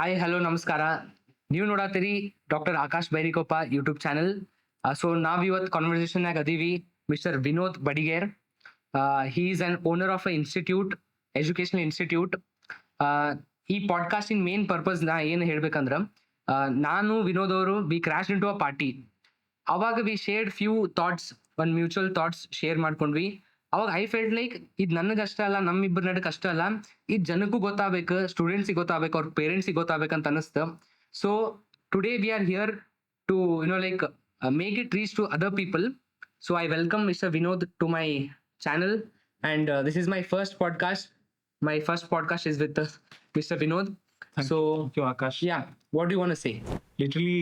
Hi hello ನಮಸ್ಕಾರ. ನೀವು ನೋಡತ್ತೀರಿ doctor Akash Bairikoppa YouTube channel. So ನಾವ್ ಇವತ್ತು ಕಾನ್ವರ್ಸೇಷನ್ಯಾಗ ಅದೀವಿ mister Vinod Badiger. He is an owner of a institute, educational institute. ಈ ಪಾಡ್ಕಾಸ್ಟಿನ ಮೇನ್ ಪರ್ಪಸ್ ನಾ ಏನು ಹೇಳ್ಬೇಕಂದ್ರ, ನಾನು ವಿನೋದ್ ಅವರು we crash into a party. ಅವಾಗ ವಿ ಶೇರ್ಡ್ ಫ್ಯೂ ಥಾಟ್ಸ್, ಒಂದು ಮ್ಯೂಚುವಲ್ ಥಾಟ್ಸ್ ಶೇರ್ ಮಾಡ್ಕೊಂಡ್ವಿ. ಅವಾಗ ಐ ಫೆಲ್ಟ್ ಲೈಕ್ ಇದು ನನಗಷ್ಟ ಅಲ್ಲ, ನಮ್ಮಿಬ್ಬರ ನಡಕ್ ಅಷ್ಟ ಅಲ್ಲ, ಇದು ಜನಕ್ಕೂ ಗೊತ್ತಾಗಬೇಕು, ಸ್ಟೂಡೆಂಟ್ಸಿಗೆ ಗೊತ್ತಾಗಬೇಕು, ಅವ್ರ ಪೇರೆಂಟ್ಸಿಗೆ ಗೊತ್ತಾಗಬೇಕಂತ ಅನಿಸ್ತು. So today we are here to like make it reach to other people. So I welcome mister Vinod to my channel, and this is my first podcast. My first podcast is with Mr. Vinod. Thank you, Akash. Yeah, what do you want to say? Literally,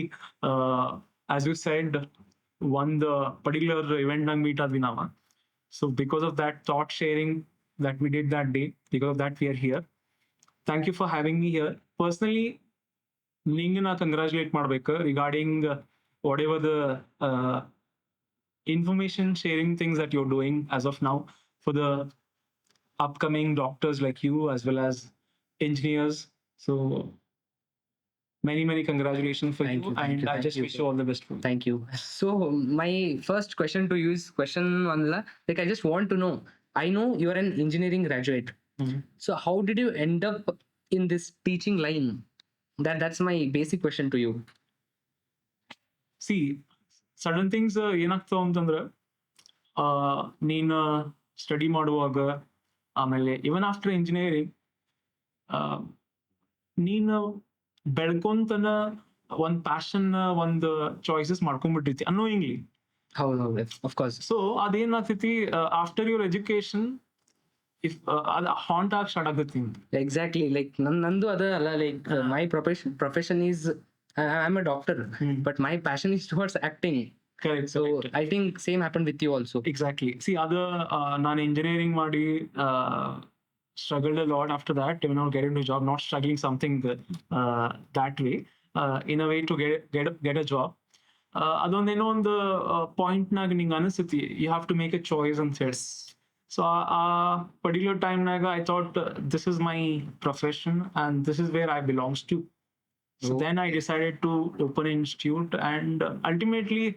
as you said, one the particular event nang meet advi nama. So because of that thought sharing that we did that day, because of that we are here. Thank you for having me here. Personally, ninge na congratulate ಮಾಡಬೇಕು regarding whatever the information sharing things that you're doing as of now for the upcoming doctors like you as well as engineers. So many congratulations for Thank you, you, thank and you, I thank just you. wish you all the best. Thank you. So my first question to you is question one, like I just want to know, I know you are an engineering graduate. So how did you end up in this teaching line? That's my basic question to you. See, certain things ಏನಾಗ್ತಾವ ಅಂತಂದ್ರೆ ನೀನು study ಮಾಡುವಾಗ ಆಮೇಲೆ ಇವನ್ after engineering ನೀನು ಬೆಳ್ಕೊಂತನ ಒಂದ್ passion ಒಂದು choices ಮಾಡ್ಕೊಂಡ್ಬಿಟ್ಟಿರ್ತಿ annoyingly. ಹೌದು, of course. So ಅದೇನಾಗ್ತೈತಿ ಆಫ್ಟರ್ ಯುವರ್ ಎಜುಕೇಶನ್ ಇಫ್ ಅದು ಹಾಂಟ್ ಆಗಿ ಸ್ಟಾರ್ಟ್ ಆಗತ್ತಿ. ಎಕ್ಸಾಕ್ಟ್ಲಿ, ಲೈಕ್ ನಂದು ಅದ ಅಲ್ಲ, like my profession is I am a doctor, but my passion is towards acting. Correct. So I think same happen with you also. Exactly. See ಅದು ನಾನು engineering ಮಾಡಿ struggled a lot after that, even not getting a job, not struggling something that way, in a way to get a job. ಅದೊಂದೇನೋ ಒಂದು ಪಾಯಿಂಟ್ನಾಗ ನಿಂಗೆ ಅನಿಸ್ತೈತಿ you have to make a choice ಅಂತ ಹೇಳಿ. So ಆ ಪರ್ಟಿಕ್ಯುಲರ್ ಟೈಮ್ನಾಗ I thought this is my profession and this is where I belongs to. So then I decided to open institute and ultimately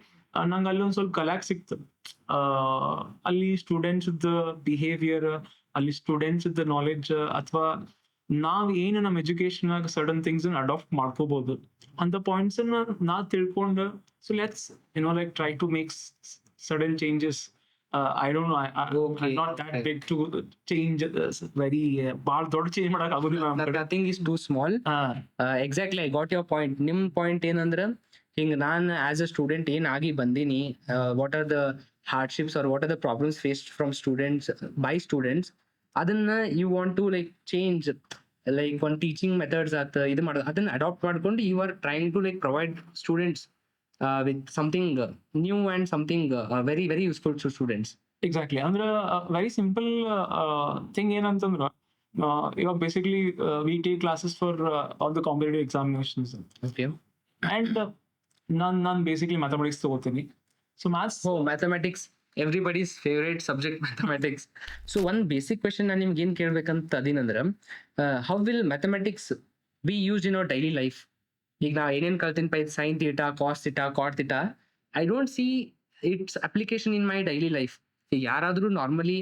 ನಂಗೆ ಅಲ್ಲಿ ಒಂದು ಸ್ವಲ್ಪ ಕಲಾಕ್ ಸಿಕ್ತು. ಅಲ್ಲಿ ಸ್ಟೂಡೆಂಟ್ಸ್ ಬಿಹೇವಿಯರ್, ಅಲ್ಲಿ ಸ್ಟೂಡೆಂಟ್ಸ್ ನಾಲೆಡ್ಜ್, ಅಥವಾ ನಾವ್ ಏನು ನಮ್ಮ ಎಜುಕೇಶನ್ ಆಗ ಸಡನ್ ಥಿಂಗ್ಸ್ ಅಡಾಪ್ಟ್ ಮಾಡ್ಕೋಬಹುದು ಅಂತ ಪಾಯಿಂಟ್ಸ್ ನಾ ತಿಳ್ಕೊಂಡು, so let's like try to make sudden changes. I don't know. I'm not that big to change very ಭಾಳ ದೊಡ್ಡ ಚೇಂಜ್ ಮಾಡಕ್ ಆಗೋದಿಲ್ಲ. Nothing is too small. Exactly, I got your point. ನಿಮ್ point ಏನಂದ್ರೆ, ಹಿಂಗ್ ನಾನು ಆಸ್ ಅ ಸ್ಟೂಡೆಂಟ್ ಏನ್ ಆಗಿ ಬಂದೀನಿ, what are the hardships or what are the problems faced from students by students, ಅದನ್ನ you want to like change, like one teaching methods ಇದು ಮಾಡೋದು, ಅದನ್ನ ಅಡಾಪ್ಟ್ ಮಾಡ್ಕೊಂಡು you are trying to like provide students with something new and something very very useful to students. Exactly. ಅಂದ್ರೆ very simple thing ಏನಂತಂದ್ರ, ಇವಾಗ basically we take classes for all the competitive examinations. Okay. And ನಾನು basically mathematics ತಗೋತೀನಿ. So mathematics, everybody's favourite subject mathematics. So ಒಂದು basic question ನಾನು ನಿಮ್ಗೆ ಏನು ಕೇಳ್ಬೇಕಂತ ಅದೀನಂದ್ರೆ, how will mathematics be used in our daily life? ಈಗ ನಾ ಏನೇನು ಕಲ್ತೀನಿ pi sine theta, cos theta, cot theta, I don't see its application in my daily life. ಯಾರಾದರೂ normally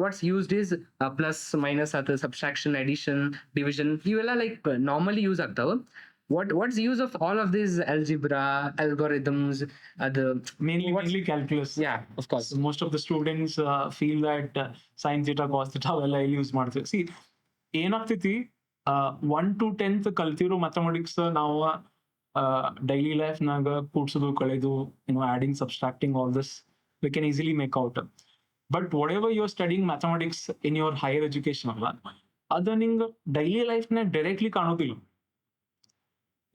what's used is plus minus ಆತ, subtraction, addition, division, ಇವೆಲ್ಲ like normally use ಆಗ್ತಾವೆ. What's the use of all of these algebra, algorithms, mainly calculus? Yeah, of course. So most of the students feel that sin theta, cos theta ಅವೆಲ್ಲ use ಮಾಡ್ತೀವಿ. C ಏನಾಗ್ತೈತಿ, 1 to 10th ಕಲ್ತಿರೋ mathematics ನಾವು daily ಲೈಫ್ನಾಗ ಕೂಡ್ಸೋದು, ಕಳೆದು, adding, subtracting, all this we can easily make out. But whatever you're studying mathematics in your higher education ಅಲ್ಲ, ಅದು ನಿಂಗೆ daily ಲೈಫ್ನಾಗ directly ಕಾಣೋದಿಲ್ಲ.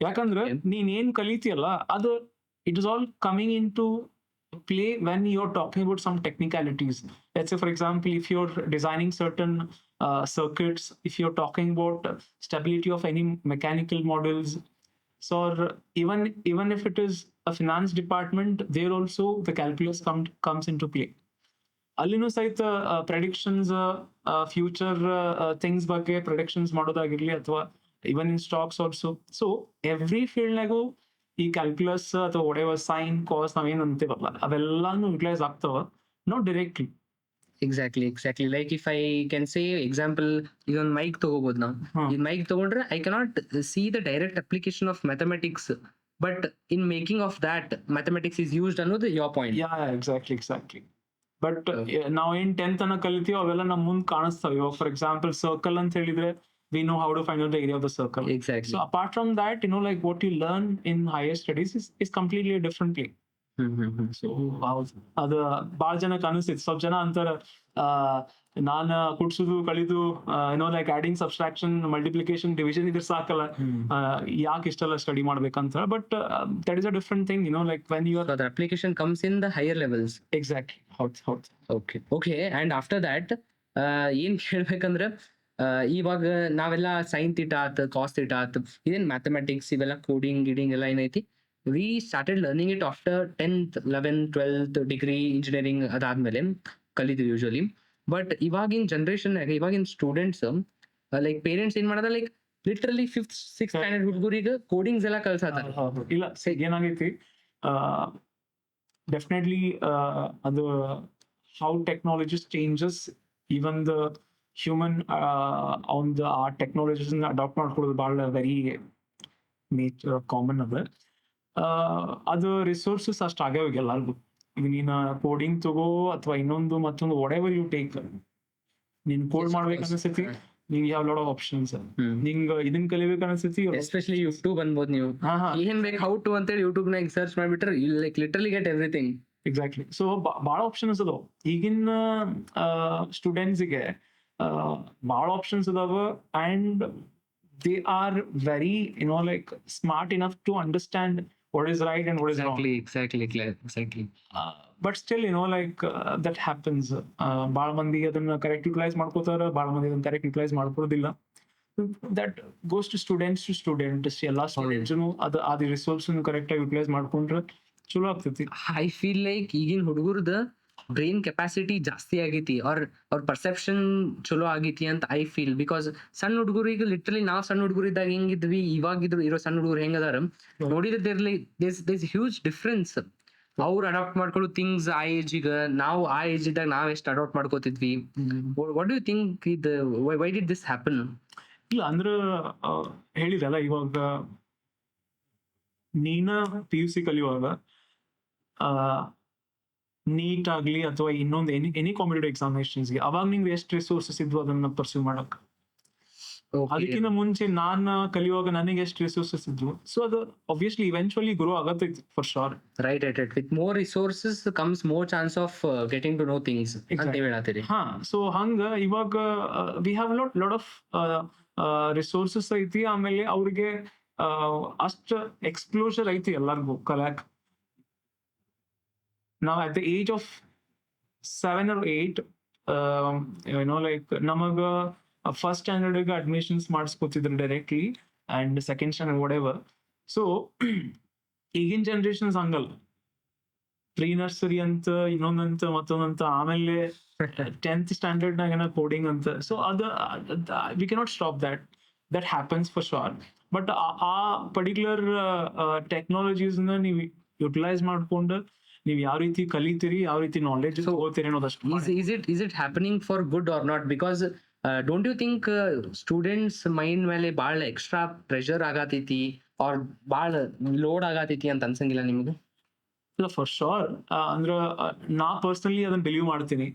ಯಾಕಂದ್ರೆ ನೀನ್ ಏನ್ ಕಲಿತೀಯಲ್ಲ ಅದು it is all coming into play when you're talking about some technicalities. Let's say, for example, if you're designing certain circuits, if you're talking about stability of any mechanical models, so even if it is a finance department, there also the calculus comes into play. ಅಲ್ಲಿನೂ ಸಹಿತ predictions, future things ಬಗ್ಗೆ predictions ಮಾಡೋದಾಗಿರ್ಲಿ, ಅಥವಾ even in stocks also. So every field ನಾಗೂ ಈ calculus ಅಥವಾ whatever sign ಕಾಸ್ ನಾವೇನು ಅಂತೀವಲ್ಲ ಅವೆಲ್ಲಾನು utilise ಆಗ್ತಾವ not directly. Exactly like if I can say example, ಇದೊಂದು ಮೈಕ್ ತಗೋಬಹುದು ನಾವು. ಈ ಮೈಕ್ ತಗೊಂಡ್ರೆ I cannot see the direct application of mathematics, but in making of that mathematics is used ಅನ್ನೋದು ಯೋರ್ ಪಾಯಿಂಟ್. ಎಕ್ಸಾಕ್ಟ್ಲಿ ಬಟ್ ನಾವು ಏನ್ 10th ಅನ್ನ ಕಲಿತೀವೋ ಅವೆಲ್ಲ ನಮ್ ಮುಂದ್ ಕಾಣಿಸ್ತಾವೆ. ಇವಾಗ ಫಾರ್ ಎಕ್ಸಾಂಪಲ್ ಸರ್ಕಲ್ ಅಂತ ಹೇಳಿದ್ರೆ we know how to find out the area of the circle. Exactly. So apart from that, like what you learn in higher studies is completely differently. So ಅದು ಭಾಳ ಜನಕ್ಕೆ ಅನಿಸ್ತೈತಿ. ಸ್ವಲ್ಪ ಜನ ಅಂತಾರ ನಾನು ಕುಡ್ಸುದು ಕಲಿದು like adding subtraction multiplication division ಇದ್ರೆ ಸಾಕಲ್ಲ, ಯಾಕೆ ಇಷ್ಟೆಲ್ಲ ಸ್ಟಡಿ ಮಾಡ್ಬೇಕಂತ. But that is a different thing like when you are application comes in the higher levels. Exactly. ಹೌದು. ಓಕೆ ಅಂಡ್ ಆಫ್ಟರ್ ದ್ಯಾಟ್ ಏನ್ ಕೇಳ್ಬೇಕಂದ್ರೆ, ಇವಾಗ ನಾವೆಲ್ಲ ಸೈನ್ ಥೀಟಾ ಆತ್, ಕಾಸ್ ಥೀಟಾ ಆತ್, ಇದೇನ್ ಮ್ಯಾಥಮೆಟಿಕ್ಸ್ ಇವೆಲ್ಲ ಕೋಡಿಂಗ್ ಗಿಡಿಂಗ್ ಎಲ್ಲ ಏನೈತಿ, we started learning it after 10th 11th 12th degree engineering ಅದಾದ್ಮೇಲೆ ಕಲಿತೀವಿ ಯೂಶಲಿ. ಬಟ್ ಇವಾಗಿನ ಜನರೇಷನ್ ಇವಾಗಿನ ಸ್ಟೂಡೆಂಟ್ಸ್ ಲೈಕ್ ಪೇರೆಂಟ್ಸ್ ಏನ್ ಮಾಡೋದ, like literally 5th 6th standard ಹುಡುಗರಿಗೆ ಕೋಡಿಂಗ್ಸ್ ಎಲ್ಲ ಕಲ್ಸಾತಾರೆ. ಇಲ್ಲ ಏನಾಗೈತಿ, ಡೆಫಿನೆಟ್ಲಿ ಅದು how technologies changes, even the human ಆ ಟೆಕ್ನಾಲಜೀಸ್ ಅಡಾಪ್ಟ್ ಮಾಡ್ಕೊಳ್ಳೋದು ಭಾಳ ವೆರಿ ನೇಚರ್ ಕಾಮನ್ ಅದ. ಅದು ರಿಸೋರ್ಸಸ್ ಅಷ್ಟು ಆಗ್ಯಾವ ಎಲ್ಲರಿಗೂ. ಈಗ ನೀನು ಕೋಡಿಂಗ್ ತಗೋ ಅಥವಾ ಇನ್ನೊಂದು ಮತ್ತೊಂದು whatever you take, ನೀನ್ ಕೋಡ್ ಮಾಡ್ಬೇಕು ಅನಿಸ್ತೈತಿ, ನಿಂಗೆ ಯಾವ ಲಾಟ್ ಆಫ್ ಆಪ್ಷನ್ಸ್. ನಿಂಗ್ ಇದನ್ ಕಲಿಬೇಕು ಅನಿಸ್ತೈತಿ, ಎಸ್ಪೆಷಲಿ ಯೂಟ್ಯೂಬ್ ಅನ್ಬೋದು. ನೀವು ಏನ್ ಬೇಕು ಹೌ ಟು ಅಂತೇಳಿ ಯೂಟ್ಯೂಬ್ ನಾಗ ಸರ್ಚ್ ಮಾಡ್ಬಿಟ್ರೆ like literally get everything. Exactly. So ಭಾಳ ಆಪ್ಷನ್ಸ್ ಅದಾವ ಈಗಿನ ಸ್ಟೂಡೆಂಟ್ಸ್ಗೆ, ಭಾಳ ಆಪ್ಷನ್ಸ್ ಅದಾವ. And they are very like smart enough to understand what is right and what is wrong. Exactly. But still like that happens. ಭಾಳ ಮಂದಿ ಅದನ್ನ ಕರೆಕ್ಟ್ ಯುಟಿಲೈಸ್ ಮಾಡ್ಕೋತಾರ, ಭಾಳ ಮಂದಿ ಅದನ್ನ ಕರೆಕ್ಟ್ ಯುಟಿಲೈಸ್ ಮಾಡ್ಕೊಳ್ಳೋದಿಲ್ಲ. That goes to students. ಎಲ್ಲಾ ಸ್ಟೂಡೆಂಟ್ಸ್ನು ಅದು ರಿಸೋರ್ಸ್ ಕರೆಕ್ಟ್ ಆಗಿ ಯುಟಿಲೈಸ್ ಮಾಡ್ಕೊಂಡ್ರೆ ಚಲೋ ಆಗ್ತೈತಿ. ಐ ಫೀಲ್ ಲೈಕ್ ಈಗಿನ ಹುಡುಗರದ ಬ್ರೈನ್ ಕೆಪಾಸಿಟಿ ಜಾಸ್ತಿ ಆಗೈತಿ, ಅವ್ರ ಪರ್ಸೆಪ್ಷನ್ ಚಲೋ ಆಗೈತಿ ಅಂತ ಐ ಫೀಲ್. ಬಿಕಾಸ್ ಸಣ್ಣ ಹುಡುಗರಿಗೆ ಲಿಟ್ರಲಿ ನಾವು ಸಣ್ಣ ಹುಡುಗರಿದ್ದಾಗ ಹೆಂಗಿದ್ವಿ, ಇವಾಗಿದ್ರು ಇರೋ ಸಣ್ಣ ಹುಡುಗರು ಹೆಂಗದಾರ ನೋಡಿದ್ರಲ್ಲಿ ದೇರ್ಸ್ ಹ್ಯೂಜ್ ಡಿಫ್ರೆನ್ಸ್. ಅವ್ರು ಅಡಾಪ್ಟ್ ಮಾಡ್ಕೊಳ್ಳೋ ಥಿಂಗ್ಸ್ ಆ ಏಜಿಗೆ, ನಾವು ಆ ಏಜ್ ಇದ್ದಾಗ ನಾವ್ ಎಷ್ಟು ಅಡಾಪ್ಟ್ ಮಾಡ್ಕೋತಿದ್ವಿ. What do you think why did this happen? ಇಲ್ಲ ಅಂದ್ರೆ ಹೇಳಿದಲ್ಲ, ಇವಾಗ ನೀನ PUC ಕಲಿಯುವಾಗ ನೀಟ್ ಆಗ್ಲಿ ಅಥವಾ ಇನ್ನೊಂದು ಎನಿ ಕಾಂಪಿಟೇಟಿವ್ ಎಕ್ಸಾಮಿನೇಷನ್ಸ್ಗೆ ಅವಾಗ ನಿಂಗೆ ಎಷ್ಟು ರಿಸೋರ್ಸಸ್ ಇದ್ವು ಅದನ್ನ ಪರ್ಸ್ಯೂ ಮಾಡಕ್. ಅದಕ್ಕಿಂತ ಮುಂಚೆ ನಾನು ಕಲಿಯುವಾಗ ನನಗೆ ಎಷ್ಟು ರಿಸೋರ್ಸಸ್ ಇದ್ವು. ಸೊ ಅದು ಆಬ್ವಿಯಸ್ಲಿ ಇವೆಂಚುಯಲಿ ಗ್ರೋ ಆಗತ್ತೈತಿ for sure. Right. With more resources comes more chance of getting to know things ಅಂತ ಹೇಳತ್ತೀರಿ. ಸೊ ಹಂಗ ಇವಾಗ we have lot of resources ಐತಿ. ಆಮೇಲೆ ಅವ್ರಿಗೆ ಅಷ್ಟ ಎಕ್ಸ್ಪ್ಲೋಷರ್ ಐತಿ ಎಲ್ಲರಿಗೂ ಕಲಿಯಾಕ. Now at the age of 7 or 8, like namaga first standard admissions ಮಾಡಿಸ್ಕೊತಿದ್ರು directly and second standard whatever. So ಈಗಿನ ಜನರೇಷನ್ಸ್ ಹಂಗಲ್ಲ, ಪ್ರೀ ನರ್ಸರಿ ಅಂತ ಇನ್ನೊಂದಂತ ಮತ್ತೊಂದಂತ, ಆಮೇಲೆ 10th ಸ್ಟ್ಯಾಂಡರ್ಡ್ ನಾಗ ಕೋಡಿಂಗ್ ಅಂತ. ಸೊ ಅದು we cannot stop that happens for sure. But ಆ ಪರ್ಟಿಕ್ಯುಲರ್ ಟೆಕ್ನಾಲಜೀಸ್ನ ನೀವು ಯುಟಿಲೈಸ್ ಮಾಡ್ಕೊಂಡು ನೀವು ಯಾವ ರೀತಿ ಕಲಿತೀರಿ, ಯಾವ ರೀತಿ knowledge ತಗೋತೀರಿ ಅನ್ನೋದಷ್ಟು. Is it happening for good or not? Because don't you think students mind ಮೇಲೆ ಭಾಳ ಎಕ್ಸ್ಟ್ರಾ ಪ್ರೆಷರ್ ಆಗತೈತಿ ಆರ್ ಭಾಳ ಲೋಡ್ ಆಗತೈತಿ ಅಂತ ಅನ್ಸಂಗಿಲ್ಲ ನಿಮ್ಗೆ? ಇಲ್ಲ, ಫಾರ್ ಶೋರ್. ಅಂದ್ರೆ ನಾ ಪರ್ಸನಲಿ ಅದನ್ನ ಬಿಲೀವ್ ಮಾಡ್ತೀನಿ.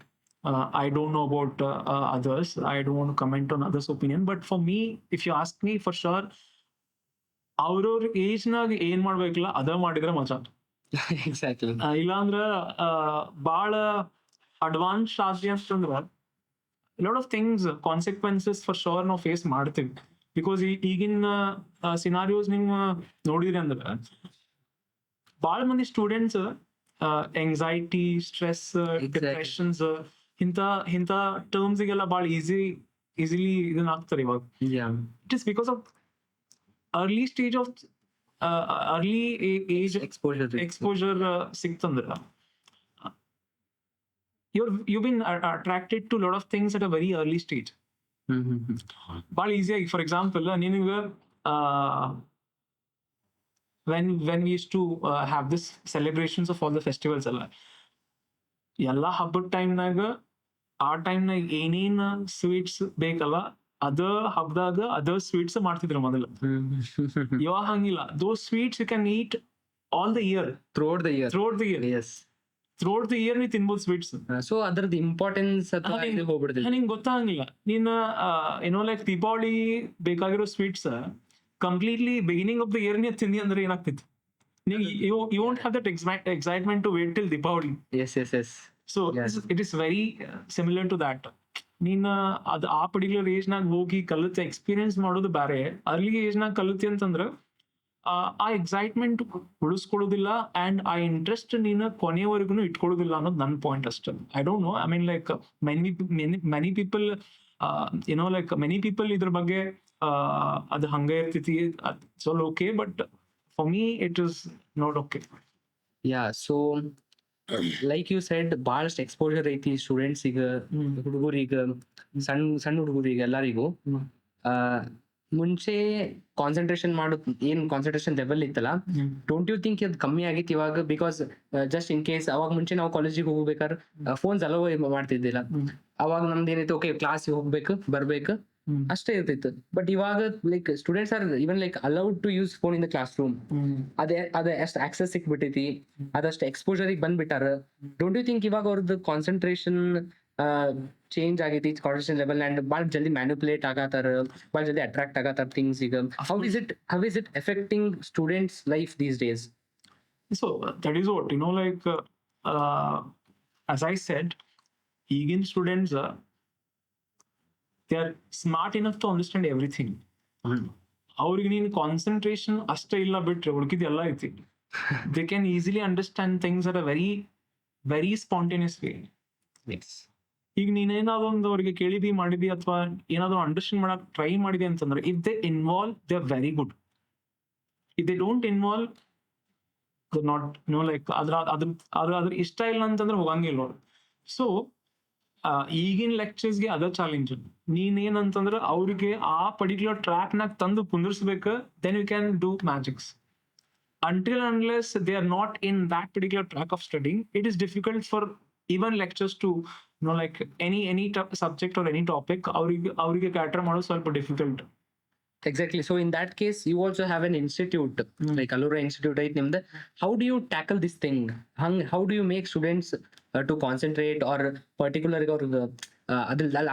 I don't know about others. I don't want to comment on others' opinion. But for me, if you ask me, for sure, ಅವ್ರವ್ರ ಏಜ್ನಾಗ ಏನ್ ಮಾಡ್ಬೇಕಲ್ಲ ಅದ ಮಾಡಿದ್ರೆ ಮಜಾ. ಎಕ್ಸಾಕ್ಟ್ಲಿ. ಇಲ್ಲಾಂದ್ರ ಭಾಳ ಅಡ್ವಾನ್ಸ್ ಆದ್ರಿ ಅಂತಂದ್ರ lot of things consequences for sure ನಾವು ಫೇಸ್ ಮಾಡ್ತೀವಿ. ಬಿಕಾಸ್ ಈಗಿನ ಸಿನಾರಿಯೋಸ್ ನೀವು ನೋಡಿದ್ರಿ ಅಂದ್ರೆ ಭಾಳ ಮಂದಿ ಸ್ಟೂಡೆಂಟ್ಸ್ ಎಂಗ್ಸೈಟಿ, ಸ್ಟ್ರೆಸ್, ಡಿಪ್ರೆಷನ್ಸ್ ಇಂಥ ಟರ್ಮ್ಸ್ಗೆಲ್ಲ ಭಾಳ ಈಸಿಲಿ ಇದನ್ನ ಆಗ್ತಾರೆ ಇವಾಗ. It is because of early stage of early age exposure ಸಿಕ್ತಂದ್ರ you've been attracted to a lot of things at a very early stage. ಭಾಳ ಈಸಿಯಾಗಿ, ಫಾರ್ ಎಕ್ಸಾಂಪಲ್ ನಿನಗೆ uh, when we used to have this celebrations of all the festivals ಎಲ್ಲ ಹಬ್ಬದ ಟೈಮ್ನಾಗ ಆ ಟೈಮ್ನಾಗ ಏನೇನ್ sweets ಬೇಕಲ್ಲ ಅದ ಹಬ್ಬದಾಗ ಅದ ಸ್ವೀಟ್ಸ್ ಮಾಡ್ತಿದ್ರು ಮೊದಲು. ಇವಾಗ ಹಂಗಿಲ್ಲ. Those sweets you can eat all the year, throughout the year. Yes, throughout the year ನೀ ತಿನ್ಬೋದು ಸ್ವೀಟ್ಸ್. ಸೊ ಅದ್ರದ್ದು ಇಂಪಾರ್ಟೆನ್ಸ್ ಹೋಗ್ಬಿಡ್ತಿಲ್ಲ, ನಿಂಗೆ ಗೊತ್ತಾಗಂಗಿಲ್ಲ. ನೀನು ಏನೋ ಲೈಕ್ ದೀಪಾವಳಿ ಬೇಕಾಗಿರೋ sweets completely beginning of the year ನೀ ತಿಂದಿ ಅಂದ್ರೆ ಏನಾಗ್ತಿತ್ತು? you won't have that excitement to wait till Deepavali. Yes. So it is very similar to that. ನೀನ್ ಅದು ಆ ಪರ್ಟಿಕ್ಯುಲರ್ ಏಜ್ ನಾಗ ಹೋಗಿ ಕಲಿತೆ ಎಕ್ಸ್ಪೀರಿಯನ್ಸ್ ಮಾಡೋದು ಬೇರೆ. ಅರ್ಲಿ ಏಜ್ ನಾಗ ಕಲಿತಿ ಅಂತಂದ್ರ ಆ ಎಕ್ಸೈಟ್ಮೆಂಟ್ ಉಳಿಸ್ಕೊಳ್ಳೋದಿಲ್ಲ ಅಂಡ್ ಆ ಇಂಟ್ರೆಸ್ಟ್ ನೀನು ಕೊನೆಯವರೆಗೂ ಇಟ್ಕೊಳ್ಳೋದಿಲ್ಲ ಅನ್ನೋದು ನನ್ನ ಪಾಯಿಂಟ್ ಅಷ್ಟೇ. I don't no, I mean like many people ಏನೋ ಲೈಕ್ ಮೆನಿ ಪೀಪಲ್ ಇದ್ರ ಬಗ್ಗೆ ಅದು ಹಂಗೆ ಇರ್ತೈತಿ, so okay, but for me it is not okay. Yeah, so like you said, ಬಹಳಷ್ಟು ಎಕ್ಸ್ಪೋಜರ್ ಐತಿ ಸ್ಟೂಡೆಂಟ್ಸ್ ಈಗ, ಹುಡುಗರಿಗೆ, ಸಣ್ಣ ಹುಡುಗರಿಗೆ ಎಲ್ಲರಿಗೂ. ಮುಂಚೆ ಕಾನ್ಸಂಟ್ರೇಷನ್ ಮಾಡೋದು ಏನ್ ಕಾನ್ಸಂಟ್ರೇಷನ್ ಲೆವೆಲ್ ಇತ್ತಲ್ಲ, ಡೋಂಟ್ ಯು ಥಿಂಕ್ ಅದು ಕಮ್ಮಿ ಆಗಿತ್ತು ಇವಾಗ? ಬಿಕಾಸ್ ಜಸ್ಟ್ ಇನ್ ಕೇಸ್ ಅವಾಗ ಮುಂಚೆ ನಾವು ಕಾಲೇಜಿಗೆ ಹೋಗ್ಬೇಕಾದ್ರೆ ಫೋನ್ಸ್ ಅಲೋ ಮಾಡ್ತಿದ್ದಿಲ್ಲ. ಅವಾಗ ನಮ್ದು ಏನಿತ್ತು, ಓಕೆ ಕ್ಲಾಸಿಗೆ ಹೋಗ್ಬೇಕು ಬರ್ಬೇಕು ಅಷ್ಟೇ ಇರ್ತಿತ್ತು. ಬಟ್ ಇವಾಗ like students are even like allowed to use phone in the class room. ಅದೇ ಅಷ್ಟು ಆಕ್ಸೆಸ್ ಸಿಕ್ಬಿಟ್ಟೈತಿ, ಅದಷ್ಟು ಎಕ್ಸ್ಪೋಜರ್ ಬಂದ್ಬಿಟ್ಟಾರ. ಡೋಂಟ್ ಯು ಥಿಂಕ್ ಇವಾಗ ಅವ್ರದ್ದು ಕಾನ್ಸಂಟ್ರೇಷನ್ ಚೇಂಜ್ ಆಗೈತಿ, ಕಾನ್ಸಂಟ್ರೇಷನ್ ಲೆವೆಲ್, ಅಂಡ್ ಭಾಳ ಜಲ್ದಿ ಮ್ಯಾನಿಪುಲೇಟ್ ಆಗತ್ತಾರ, ಭಾಳ ಜಲ್ದಿ ಅಟ್ರಾಕ್ಟ್ ಆಗತ್ತಾರ ಥಿಂಗ್ಸ್ ಈಗ. How is it effecting students life these days? So that is what, you know, like as I said, ಈಗಿನ students they are smart enough to understand everything. ಅವ್ರಿಗೆ ನೀನು ಕಾನ್ಸಂಟ್ರೇಷನ್ ಅಷ್ಟೇ ಇಲ್ಲ ಬಿಟ್ರೆ ಉಳ್ಕಿದೆಲ್ಲ ಐತಿ. They can easily understand things at a very spontaneous way. Yes. ಈಗ ನೀನೇನಾದ್ರು ಒಂದು ಅವ್ರಿಗೆ ಕೇಳಿದಿ ಮಾಡಿದಿ ಅಥವಾ ಏನಾದ್ರು ಅಂಡರ್ಸ್ಟ್ಯಾಂಡ್ ಮಾಡಕ್ ಟ್ರೈ ಮಾಡಿದೆ ಅಂತಂದ್ರೆ, if they involve they are very good. If they don't involve not, no like ಅದ್ರ ಇಷ್ಟ ಇಲ್ಲ ಅಂತಂದ್ರೆ ಹೋಗಂಗಿಲ್ಲ ಅವ್ರು. ಸೊ ಈಗಿನ ಲೆಕ್ಚರ್ಸ್ಗೆ ಅದ ಚಾಲೆಂಜ್. ನೀನೇನಂತಂದ್ರೆ ಅವ್ರಿಗೆ ಆ ಪರ್ಟಿಕ್ಯುಲರ್ ಟ್ರ್ಯಾಕ್ ನಾಗ ತಂದು ಕುಂದಿರ್ಸ್ಬೇಕು, then you can do magics. Until unless they are not in that particular track of studying, it is difficult for even lectures to, you know, like any subject or any topic ಅವ್ರಿಗೆ cater ಮಾಡೋದು ಸ್ವಲ್ಪ difficult. Exactly. So in that case, you also have an institute, like Allura Institute, right? How do you tackle this thing? How do you make students to concentrate, or particularly or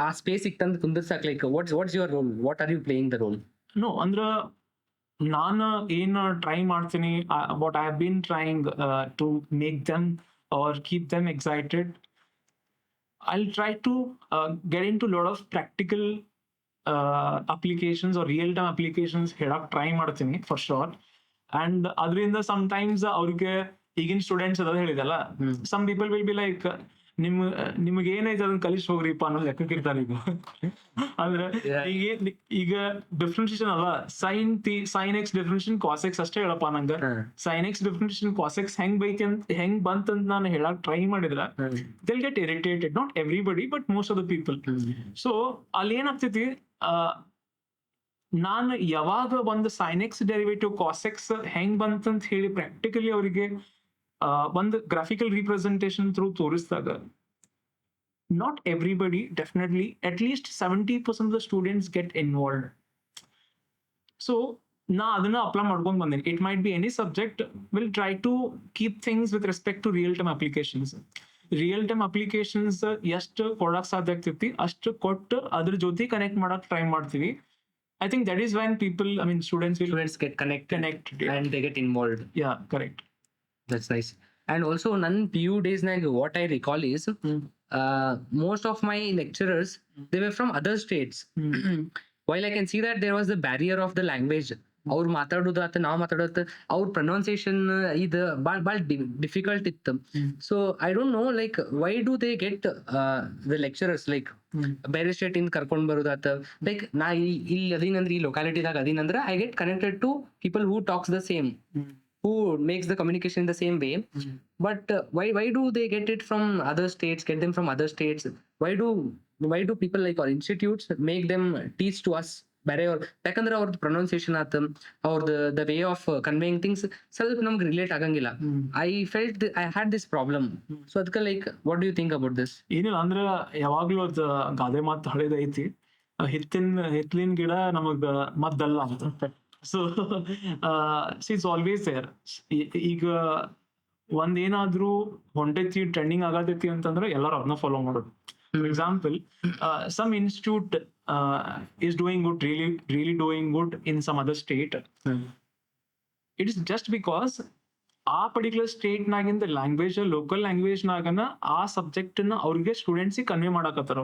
ಆ space ಇತ್ತಂದ್ರೆ ಕುಂದರ್ಸಕ್, like what's your role? What are you playing the role? No, ಅಂದ್ರ ನಾನು ಏನು try ಮಾಡ್ತೀನಿ, what I have been trying to make them or keep them excited, I'll try to get into a lot of practical applications or real-time applications ಹೇಳಕ್ try ಮಾಡ್ತೀನಿ for sure. And ಅದರಿಂದ sometimes ಅವ್ರಿಗೆ ಈಗಿನ students ಅದ ಹೇಳಿದಲ್ಲ, some people will be like, ನಿಮ್ಗೆ ಏನೈತೆ ಅದನ್ನ ಕಲಿಸಿ ಹೋಗ್ರಿಪ್ಪ ಅನ್ನೋ ಲೆಕ್ಕಕ್ಕೆ ಇರ್ತಾರೆ ಈಗ. ಅಂದ್ರೆ ಈಗ ಡಿಫ್ರೆನ್ಸಿಯೇಷನ್ ಅಲ್ಲ, sine x differentiation cos x ಅಷ್ಟೇ ಹೇಳಪ್ಪ ನಂಗೆ. Sine x differentiation cos x ಹೆಂಗ್ ಬಂತಂತ ನಾನು ಹೇಳಕ್ ಟ್ರೈ ಮಾಡಿದ್ರೆ they'll get irritated. Not everybody, but most of the people. So ಅಲ್ಲಿ ಏನಾಗ್ತೈತಿ, ನಾನು ಯಾವಾಗ ಒಂದು sine x derivative cos x ಹೆಂಗ್ ಬಂತಂತ ಹೇಳಿ ಪ್ರಾಕ್ಟಿಕಲಿ ಅವರಿಗೆ ಒಂದು ಗ್ರಾಫಿಕಲ್ ರಿಪ್ರೆಸೆಂಟೇಷನ್ ಥ್ರೂ ತೋರಿಸಿದಾಗ, not everybody, definitely at least 70% of the students get involved. So ನಾ ಅದನ್ನ ಅಪ್ಲೈ ಮಾಡ್ಕೊಂಡು ಬಂದೇನೆ. It might be any subject, will try to keep things with respect to real time applications. Real time applications ಎಷ್ಟು ಕೊಡಕ್ ಸಾಧ್ಯ ಆಗ್ತೈತಿ ಅಷ್ಟು ಕೊಟ್ಟು ಅದ್ರ ಜೊತೆ ಕನೆಕ್ಟ್ ಮಾಡಕ್ ಟ್ರೈ ಮಾಡ್ತೀವಿ. I think that is when people, I mean students get connected and they get involved. Yeah, correct. That's nice. And also nan PU days nag what I recall is most of my lecturers, they were from other states. While I can see that there was the barrier of the language, ಅವ್ರು ಮಾತಾಡೋದು ಅಥವಾ ನಾವು ಮಾತಾಡೋದು ಅವ್ರ pronunciation ಇದು ಭಾಳ difficult ಇತ್ತು. So I don't know, like why do they get the lecturers like ಬೇರೆ ಸ್ಟೇಟ್ ಇಂದ ಕರ್ಕೊಂಡ್ ಬರೋದಾತ. ಲೈಕ್ ನಾ ಇಲ್ಲಿ ಅದೀನಂದ್ರೆ ಈ ಲೊಕ್ಯಾಲಿಟಿದಾಗ ಅದೀನಂದ್ರೆ I get connected to people who talks the same, who makes the communication in the same way. But why do they get it from other states, get them from other states? Why do people like our institutes make them teach to us ಬೇರೆ ಯಾಕಂದ್ರೆ ಅವ್ರದ್ದು pronunciation ಆತ ಅವ್ರದ್ದು the way of conveying things ಸ್ವಲ್ಪ ನಮ್ಗೆ relate ಆಗಂಗಿಲ್ಲ. I felt I had this problem. So ಅದಕ್ಕೆ like what do you think about this? ಏನಿಲ್ಲ ಅಂದ್ರೆ ಯಾವಾಗ್ಲೂ ಅದ್ ಗಾದೆ ಮಾತು ಹಳೇದೈತಿ, ಹಿತ್ಲಿನ ಗಿಡ ನಮಗ್ ಮದ್ದಲ್ಲ ಅಂತ. So it's always there. ಈಗ ಒಂದೇನಾದ್ರೂ ಹೊಂಟೈತಿ, ಟ್ರೆಂಡಿಂಗ್ ಆಗತೈತಿ ಅಂತಂದ್ರೆ ಎಲ್ಲರೂ ಅದನ್ನ ಫಾಲೋ ಮಾಡೋದು. For example, some institute is doing good, really doing good in some other state. It is just because ಆ ಪರ್ಟಿಕ್ಯುಲರ್ ಸ್ಟೇಟ್ ನಾಗಿಂದ ಲ್ಯಾಂಗ್ವೇಜ್, ಲೋಕಲ್ ಲ್ಯಾಂಗ್ವೇಜ್ ನಾಗನ ಆ ಸಬ್ಜೆಕ್ಟ್ ನ ಅವ್ರಿಗೆ ಸ್ಟೂಡೆಂಟ್ಸ್ ಕನ್ವೆ ಮಾಡಕತ್ತಾರ.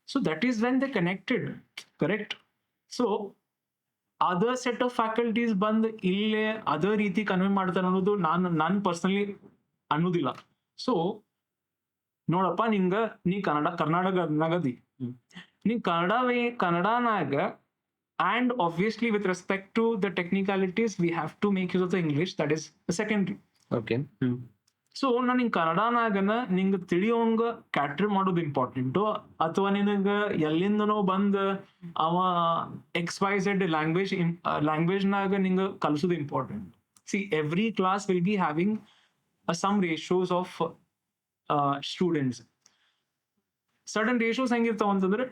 So that is when they connected, correct? So other set of faculties ಬಂದ್ ಇಲ್ಲೇ ಅದೇ ರೀತಿ ಕನ್ವೆ ಮಾಡ್ತಾರೆ ಅನ್ನೋದು ನಾನು ಪರ್ಸನಲಿ ಅನ್ನೋದಿಲ್ಲ. ಸೊ ನೋಡಪ್ಪ, ನೀ ಕರ್ನಾಟಕನಾಗದಿ, ನೀ ಕನ್ನಡನಾಗ, and obviously with respect to the technicalities we have to make use of the English, that is secondary. Okay. So ನಾನು ಕನ್ನಡನಾಗನ ನಿಂಗೆ ತಿಳಿಯೋಂಗ ಕ್ಯಾಟ್ರ್ ಮಾಡೋದು ಇಂಪಾರ್ಟೆಂಟು, ಅಥವಾ ನಿನಗೆ ಎಲ್ಲಿಂದನೋ ಬಂದ ಅವ XYZ ಲ್ಯಾಂಗ್ವೇಜ್ನಾಗ ನಿಂಗೆ ಕಲಿಸೋದು important. See, every class will be having some ratios of students. Certain ratios ಹೆಂಗಿರ್ತಾವ ಅಂತಂದ್ರೆ,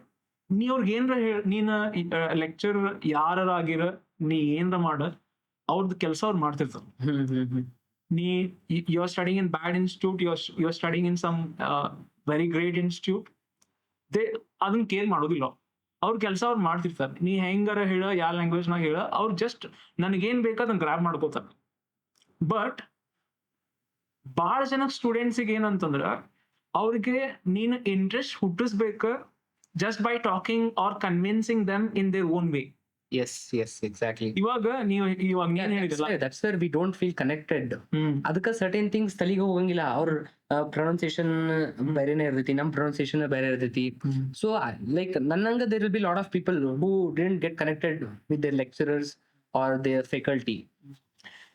ನೀ ಅವ್ರಿಗೆ ಏನ್ರ ನೀನು ಲೆಕ್ಚರ್ ಯಾರಾಗಿರ, ನೀ ಏನ್ರ ಮಾಡ, ಅವ್ರದ್ದು ಕೆಲಸ ಅವ್ರು ಮಾಡ್ತಿರ್ತಾರ. ನೀ you are studying in bad institute, you are studying in some very great institute, ಅದನ್ನ ಕೇರ್ ಮಾಡೋದಿಲ್ಲ. ಅವ್ರ ಕೆಲಸ ಅವ್ರು ಮಾಡ್ತಿರ್ತಾರೆ. ನೀ ಹೆಂಗಾರ ಹೇಳ, ಯಾವ ಲ್ಯಾಂಗ್ವೇಜ್ನಾಗ ಹೇಳ, ಅವ್ರು ಜಸ್ಟ್ ನನಗೇನ್ ಬೇಕು ಅದನ್ನ ಗ್ರಾಬ್ ಮಾಡ್ಕೋತಾರೆ. ಬಟ್ ಭಾಳ ಜನ ಸ್ಟೂಡೆಂಟ್ಸಿಗೆ ಏನಂತಂದ್ರ, ಅವ್ರಿಗೆ ನೀನು interest ಹುಟ್ಟಿಸ್ಬೇಕ just by talking or convincing them in their own way. Yes, exactly. ಇವಾಗ ಏನ್ ಹೇಳಿದ್ರಲ್ಲ, that's where we don't feel connected. ಅದಕ್ಕೆ certain things ತಲೆಗೆ ಹೋಗಂಗಿಲ್ಲ. ಅವ್ರ ಪ್ರೊನೌನ್ಸಿಯೇಷನ್ ಬೇರೆನೇ ಇರ್ತೈತಿ, ನಮ್ ಪ್ರೊನೌನ್ಸಿಯೇಷನ್ ಬೇರೆ ಇರ್ತೈತಿ. ಸೊ ಲೈಕ್ ನನ್ನಂಗ there will be lot of people who didn't get connected with their lecturers or their faculty.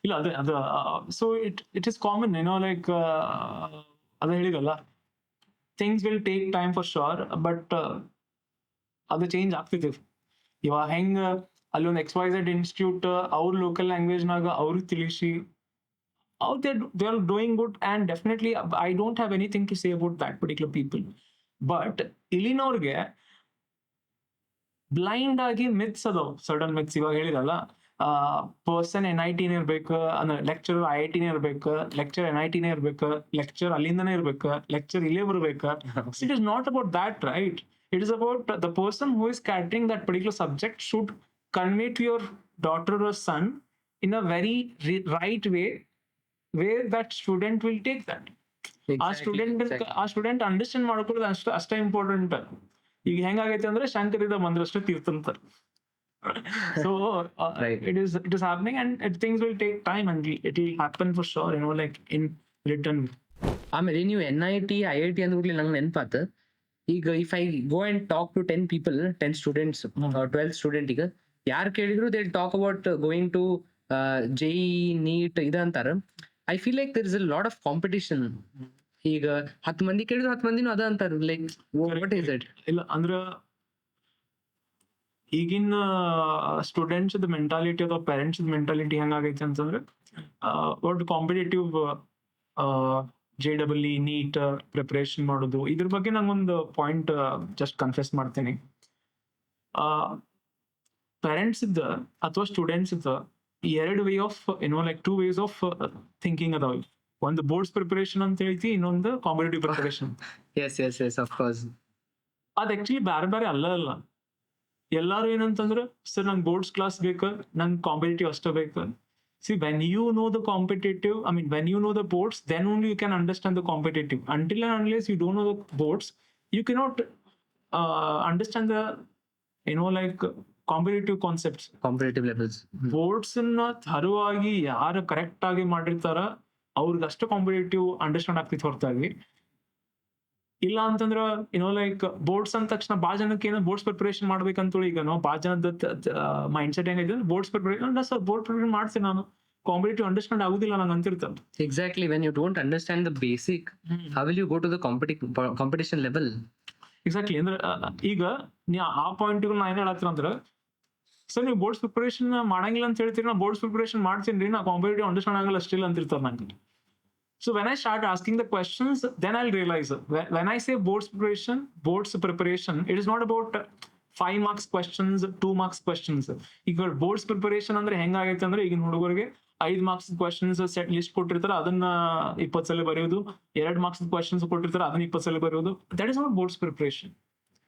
ಇಲ್ಲ ಅದು so it is common, like ಅದ ಹೇಳಿರಲ್ಲ, things will take time for sure, but ಅದು change ಆಗ್ತಿದೆ. ಇವಾಗ ಹೆಂಗ ಅಲ್ಲೊಂದು XYZ institute ಅವ್ರ local ಲ್ಯಾಂಗ್ವೇಜ್ನಾಗ ಅವ್ರಿಗೆ ತಿಳಿಸಿ, they are doing good, and definitely I don't have anything to say about that particular people. But ಇಲ್ಲಿನವ್ರಿಗೆ ಬ್ಲೈಂಡ್ ಆಗಿ ಮಿತ್ಸ್ ಅದಾವ, ಸಡನ್ ಮಿತ್ಸ್. ಇವಾಗ ಹೇಳಿರಲ್ಲ, ಪರ್ಸನ್ NIT ಇರ್ಬೇಕು, ಅಂದ್ರೆ ಲೆಕ್ಚರ್ IIT ಇರ್ಬೇಕು, ಲೆಕ್ಚರ್ NIT ಇರ್ಬೇಕು, ಲೆಕ್ಚರ್ ಅಲ್ಲಿಂದನೇ ಇರ್ಬೇಕು, ಲೆಕ್ಚರ್ ಇಲ್ಲೇ ಬರ್ಬೇಕು. It is not about that, right? It is about the person who is catering that particular subject should convey to your daughter or son in a very right way, where that student will take that. ಆ student understand ಮಾಡ್ಕೊಳ್ಳೋದು ಅಷ್ಟೇ important. ಈಗ ಹೆಂಗಾಗೈತೆ ಅಂದ್ರೆ, ಶಂಕರಿದ ಬಂದ್ರಷ್ಟು ತೀರ್ಥಂತಾರೆ. So it is happening, and things will take time, and it will happen for sure, like in return. ಆಮೇಲೆ ನೀವು NIT IIT ಅಂದ್ಬಿಡ್ಲಿ ನಂಗೆ ನೆನಪಾತ. ಈಗ if I go and talk to 10 people, 10 students, 12 student, ಈಗ ಯಾರು ಕೇಳಿದ್ರು they talk about going to JEE, NEET ಇದಂತಾರ. I feel like there is a lot of competition. ಈಗ 10 ಮಂದಿ ಕೇಳಿದ್ರು 10 ಮಂದಿನೂ ಅದ ಅಂತಾರ. Like what is it? ಇಲ್ಲ ಅಂದ್ರೆ ಈಗಿನ ಸ್ಟೂಡೆಂಟ್ಸ್ ಮೆಂಟಾಲಿಟಿ ಅಥವಾ ಪೇರೆಂಟ್ಸ್ ಮೆಂಟಾಲಿಟಿ ಹೆಂಗಾಗೈತೆ ಅಂತಂದ್ರೆ, ಒಟ್ಟು ಕಾಂಪಿಟೇಟಿವ್ JEE, NEET ಪ್ರಿಪರೇಷನ್ ಮಾಡೋದು. ಇದ್ರ ಬಗ್ಗೆ ನಂಗೊಂದು ಪಾಯಿಂಟ್ ಜಸ್ಟ್ ಕನ್ಫೆಸ್ ಮಾಡ್ತೀನಿ. ಪೇರೆಂಟ್ಸ್ ಇದ್ದ ಅಥವಾ ಸ್ಟೂಡೆಂಟ್ಸ್ ಇದ್ದ ಎರಡು way of two ways of thinking ಅದಾವ. ಒಂದು ಬೋರ್ಡ್ಸ್ ಪ್ರಿಪರೇಷನ್ ಅಂತ ಹೇಳ್ತಿ, ಇನ್ನೊಂದು competitive preparation. Yes of course. ಅದ್ ಆಕ್ಚುಲಿ ಬೇರೆ ಅಲ್ಲ. ಎಲ್ಲಾರು ಏನಂತಂದ್ರೆ, ಸರ್ ನಂಗೆ ಬೋರ್ಡ್ಸ್ ಕ್ಲಾಸ್ ಬೇಕು, ನಂಗೆ ಕಾಂಪಿಟೇಟಿವ್ ಅಷ್ಟೇ ಬೇಕು. See, when you know the competitive, when you know the boards, then only you can understand the competitive. Until and unless you don't know the boards, you cannot understand the, competitive concepts. Competitive levels. Boards na tharuವಾಗಿ ಯಾರು correct ಆಗಿ ಮಾಡಿರ್ತಾರ ಅವ್ರಿಗೆ ಅಷ್ಟು competitive understand ಆಗ್ತಿತ್ತು ಹೊರತಾಗಿ. ಇಲ್ಲ ಅಂತಂದ್ರ boards ಅಂದ ತಕ್ಷಣ ಭಾಳ ಜನಕ್ಕೆ ಏನೋ ಬೋರ್ಡ್ಸ್ ಪ್ರಿಪರೇಷನ್ ಮಾಡ್ಬೇಕಂತ ಈಗ ಭಾಳ ಜನದ ಮೈಂಡ್ ಸೆಟ್ ಹೆಂಗೈತೆ, boards preparation sir board preparation ಮಾಡ್ತೀನಿ ನಾನು, ಕಾಂಪಿಟೇಟಿವ್ ಅಂಡರ್ಸ್ಟ್ಯಾಂಡ್ ಆಗುದಿಲ್ಲ ನಂಗೆ ಅಂತಿರ್ತಾರೆ. Exactly, when you don't understand the basic, how will you go to the competition level? Exactly. ಅಂದ್ರೆ ಈಗ ನೀ ಆ ಪಾಯಿಂಟ್ ನಾ ಏನ್ ಹೇಳತ್ತೀನಿ ಅಂದ್ರೆ, ಸರ್ ನೀವು ಬೋರ್ಡ್ಸ್ ಪ್ರಿಪರೇಷನ್ ಮಾಡಂಗಿಲ್ಲ ಅಂತ ಹೇಳ್ತೀರಿ, ನಾ ಬೋರ್ಡ್ಸ್ ಪ್ರಿಪರೇಷನ್ ಮಾಡ್ತೀನಿ, ನಾ ಕಾಂಪಿಟೇಟಿವ್ ಅಂಡರ್ಸ್ಟ್ಯಾಂಡ್ ಆಗಲ್ಲ ಸ್ಟಿಲ್ ಅಂತಿರ್ತಾರೆ ನಂಗೆ. So when I start asking the questions, then I'll realize when I say boards preparation, it is not about 5 marks questions, 2 marks questions. ಈಗ ಬೋರ್ಡ್ಸ್ ಪ್ರಿಪರೇಷನ್ ಅಂದ್ರೆ ಹೆಂಗಾಗೈತೆ ಅಂದ್ರೆ, ಈಗಿನ ಹುಡುಗರಿಗೆ 5 marks questions ಸೆಟ್ ಲಿಸ್ಟ್ ಕೊಟ್ಟಿರ್ತಾರೆ, ಅದನ್ನ 20 ಸಲ ಬರೆಯೋದು. 2 marks questions ಕೊಟ್ಟಿರ್ತಾರೆ, ಅದನ್ನ 20 ಸಲ ಬರೆಯೋದು. That is not boards preparation.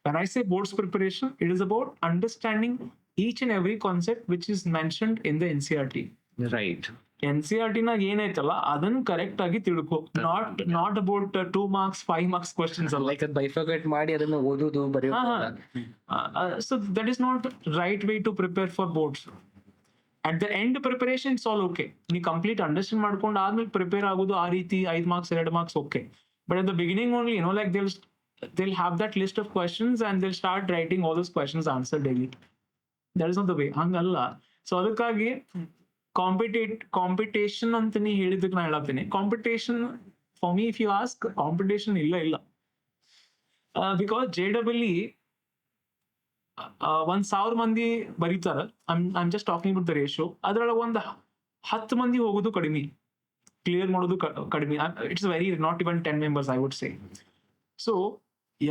When I say boards preparation, it is about understanding each and every concept which is mentioned in the NCERT. Right. NCERT ನಾಗ ಏನೈತಲ್ಲ ಅದನ್ನ ಕರೆಕ್ಟ್ ಆಗಿ ತಿಳ್ಕೊ. Not about 2 marks 5 marks questions ಅಲ್ಲ. Like bifurcate ಮಾಡಿ ಅದನ್ನ ಓದೋದು ಬರೆಯೋದು. So that is not right way to prepare for boards. At the end preparation it's all okay. ನೀ ಕಂಪ್ಲೀಟ್ ಅಂಡರ್ಸ್ಟ್ಯಾಂಡ್ ಮಾಡ್ಕೊಂಡು ಆದ್ಮೇಲೆ ಪ್ರಿಪೇರ್ ಆಗೋದು ಆ ರೀತಿ 5 marks 2 marks okay. But at the beginning only, like they'll have that list of questions and they'll start writing all those questions answered daily. That is not the way. ಹಂಗಲ್ಲ. So ಅದಕ್ಕಾಗಿ competition ಅಂತ ನೀ ಹೇಳಿದಕ್ಕೆ ನಾ ಹೇಳತ್ತೀನಿ, competition for me if you ask, competition ಇಲ್ಲ. Because JEE 1,000 ಮಂದಿ ಬರೀತಾರ, I'm just talking about the ratio. ಅದ್ರೊಳಗೆ ಒಂದು 10 ಮಂದಿ ಹೋಗೋದು ಕಡಿಮೆ, ಕ್ಲಿಯರ್ ಮಾಡೋದು ಕಡಿಮೆ. It's very not even 10 members I would say. So